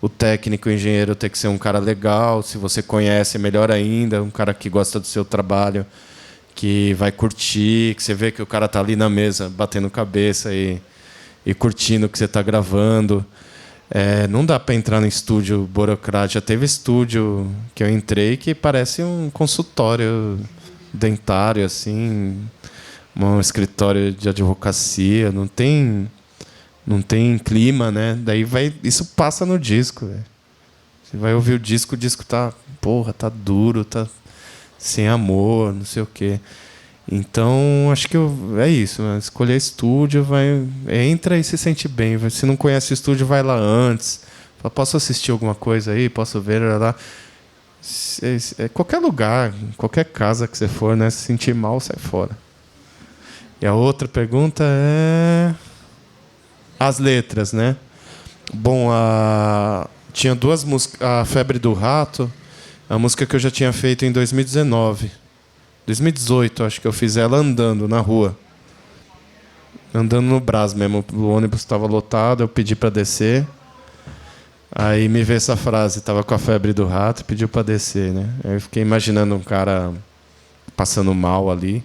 O técnico, o engenheiro tem que ser um cara legal. Se você conhece, melhor ainda. Um cara que gosta do seu trabalho, que vai curtir, que você vê que o cara está ali na mesa, batendo cabeça e curtindo o que você está gravando. Não dá para entrar no estúdio burocrático. Já teve estúdio que eu entrei que parece um consultório dentário, assim... um escritório de advocacia, não tem clima, né? Daí isso passa no disco, véio. Você vai ouvir o disco tá duro, tá sem amor, não sei o quê. Então, acho que é isso. Né? Escolher estúdio, entra e se sente bem. Se não conhece o estúdio, vai lá antes. Fala, posso assistir alguma coisa aí? Posso ver lá? Qualquer lugar, qualquer casa que você for, né? Se sentir mal, sai fora. E a outra pergunta é... as letras, né? Bom, tinha duas músicas. A Febre do Rato, a música que eu já tinha feito em 2019. 2018, acho que eu fiz ela andando na rua. Andando no Brás mesmo. O ônibus estava lotado, eu pedi para descer. Aí me veio essa frase, tava com a febre do rato, pediu para descer, né? Aí eu fiquei imaginando um cara passando mal ali,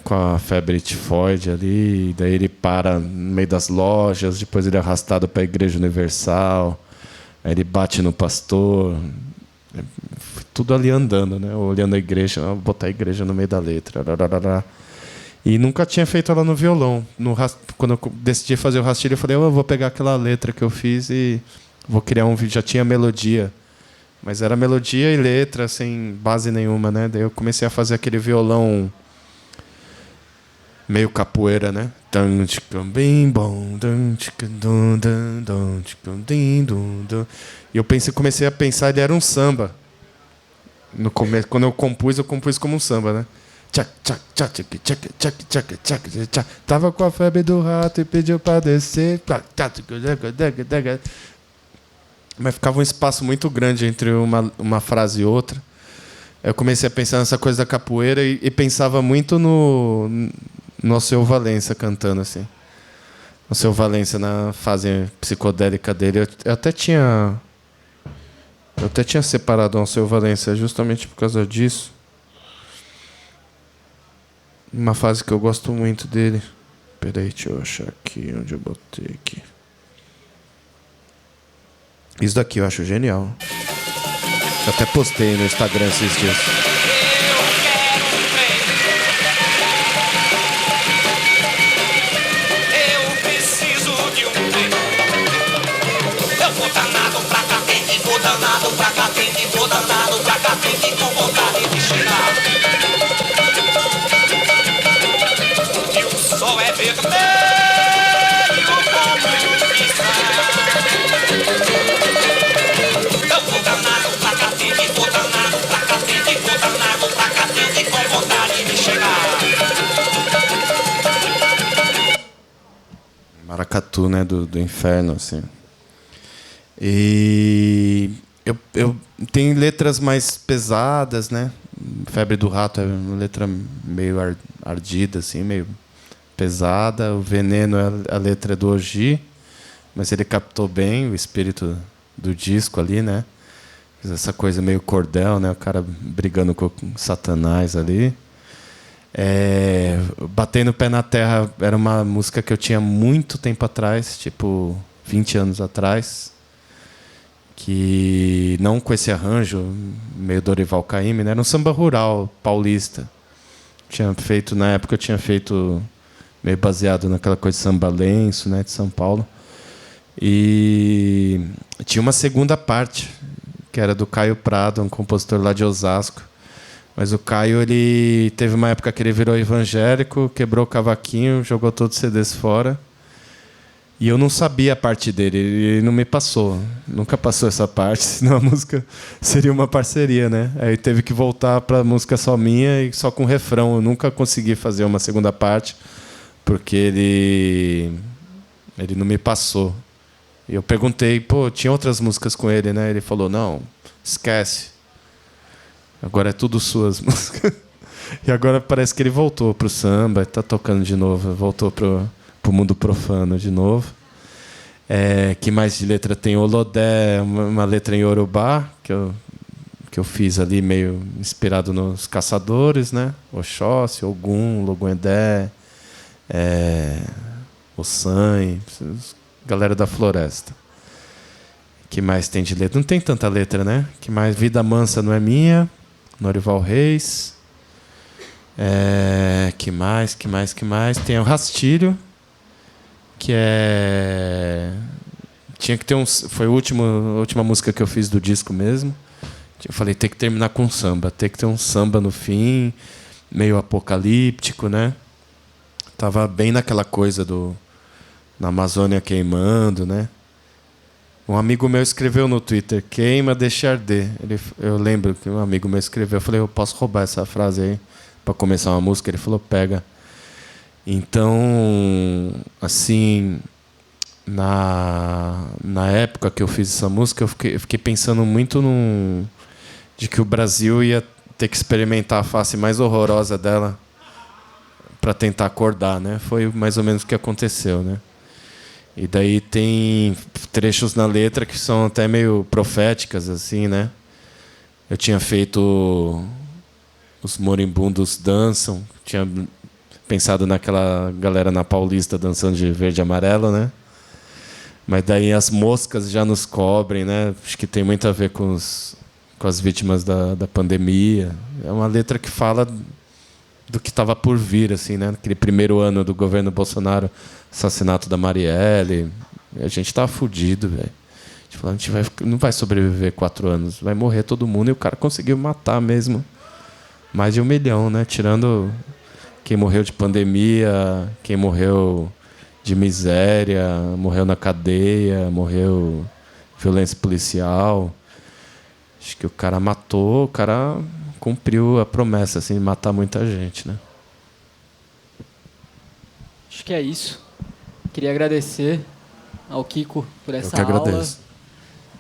com a febre tifoide ali, daí ele para no meio das lojas, depois ele é arrastado para a Igreja Universal, aí ele bate no pastor, tudo ali andando, né? Olhando a igreja, vou botar a igreja no meio da letra. E nunca tinha feito ela no violão. Quando eu decidi fazer o rastilho, eu falei, eu vou pegar aquela letra que eu fiz e vou criar um vídeo. Já tinha melodia, mas era melodia e letra sem base nenhuma, né? Daí eu comecei a fazer aquele violão meio capoeira, né? E eu comecei a pensar, ele era um samba. No começo, quando eu compus como um samba, né? Tava com a febre do rato e pediu para descer. Mas ficava um espaço muito grande entre uma frase e outra. Eu comecei a pensar nessa coisa da capoeira e pensava muito no Alceu Valença cantando assim. O Alceu Valença na fase psicodélica dele. Eu até tinha separado o Alceu Valença justamente por causa disso. Uma fase que eu gosto muito dele. Peraí, deixa eu achar aqui onde eu botei aqui. Isso daqui eu acho genial. Eu até postei no Instagram esses dias. Eu preciso de um trem. Eu vou danado pra cá, vou danado pra cá, vou danado pra cá, com vontade de chegar. E o sol é vermelho como um piscar. Eu vou danado pra cá, vou danado pra cá, vou danado pra cá, com vontade de chegar. Maracatu, né? Do inferno, assim. E eu tenho letras mais pesadas, né? Febre do Rato é uma letra meio ardida, assim, meio pesada. O Veneno, a letra é do Oji, mas ele captou bem o espírito do disco ali, né? Essa coisa meio cordel, né? O cara brigando com Satanás ali. Batendo o Pé na Terra era uma música que eu tinha muito tempo atrás, tipo 20 anos atrás, que não com esse arranjo meio Dorival Caymmi, né? Era um samba rural paulista. Na época eu tinha feito meio baseado naquela coisa de samba lenço, né, de São Paulo. E tinha uma segunda parte, que era do Caio Prado, um compositor lá de Osasco. Mas o Caio, ele teve uma época que ele virou evangélico, quebrou o cavaquinho, jogou todos os CDs fora. E eu não sabia a parte dele, ele não me passou. Nunca passou essa parte, senão a música seria uma parceria, né? Aí teve que voltar para a música só minha e só com refrão. Eu nunca consegui fazer uma segunda parte, porque ele não me passou. E eu perguntei, tinha outras músicas com ele, né? Ele falou, não, esquece. Agora é tudo suas músicas. E agora parece que ele voltou pro samba, está tocando de novo, voltou pro mundo profano de novo. Que mais de letra tem? Olodé, uma letra em Yorubá, que eu fiz ali meio inspirado nos caçadores, né? Oxóssi, Ogum, Logoendé, Ossan, galera da floresta. Que mais tem de letra? Não tem tanta letra, né? Que mais? Vida Mansa Não É Minha, Norival Reis. Que mais? Tem o Rastilho, que tinha que ter foi a última música que eu fiz do disco mesmo. Eu falei, tem que terminar com samba, tem que ter um samba no fim. meio apocalíptico, né? Tava bem naquela coisa na Amazônia queimando, né? Um amigo meu escreveu no Twitter: queima, deixa arder. Eu lembro que um amigo meu escreveu. Eu falei: eu posso roubar essa frase aí para começar uma música? Ele falou: pega. Então, assim, na época que eu fiz essa música, eu fiquei pensando muito de que o Brasil ia ter que experimentar a face mais horrorosa dela para tentar acordar, né? Foi mais ou menos o que aconteceu, né? E daí tem trechos na letra que são até meio proféticas, assim, né? Eu tinha feito Os Moribundos Dançam, tinha pensado naquela galera na Paulista dançando de verde e amarelo, né? Mas daí As Moscas Já Nos Cobrem, né? Acho que tem muito a ver com as vítimas da pandemia. É uma letra que fala do que estava por vir, assim, né? Naquele primeiro ano do governo Bolsonaro, assassinato da Marielle. A gente estava fudido, velho. A gente não vai sobreviver 4 anos, vai morrer todo mundo. E o cara conseguiu matar mesmo mais de 1 milhão, né? Tirando quem morreu de pandemia, quem morreu de miséria, morreu na cadeia, morreu violência policial. Acho que o cara matou, o cara cumpriu a promessa, assim, de matar muita gente, né? Acho que é isso. Queria agradecer ao Kiko por essa Eu que aula. agradeço.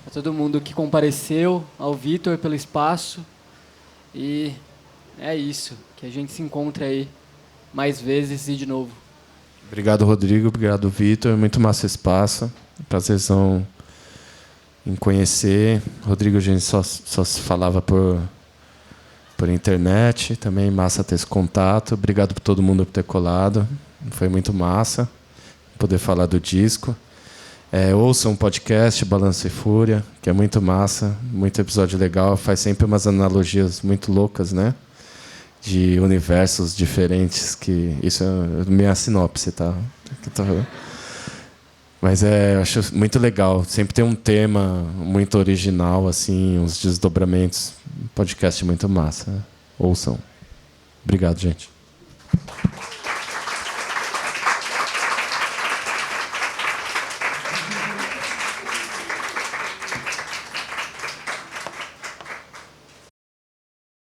A todo mundo que compareceu, ao Vitor pelo espaço. E é isso. Que a gente se encontre aí mais vezes e de novo. Obrigado, Rodrigo. Obrigado, Vitor. Muito massa esse espaço. Prazerzão em conhecer. Rodrigo, a gente só se falava por internet. Também massa ter esse contato. Obrigado por todo mundo por ter colado. Foi muito massa poder falar do disco. Ouçam um podcast, Balanço e Fúria, que é muito massa. Muito episódio legal. Faz sempre umas analogias muito loucas, né? De universos diferentes. Isso é minha sinopse, tá? Mas eu acho muito legal. Sempre tem um tema muito original, assim, uns desdobramentos. Um podcast muito massa. Ouçam. Obrigado, gente.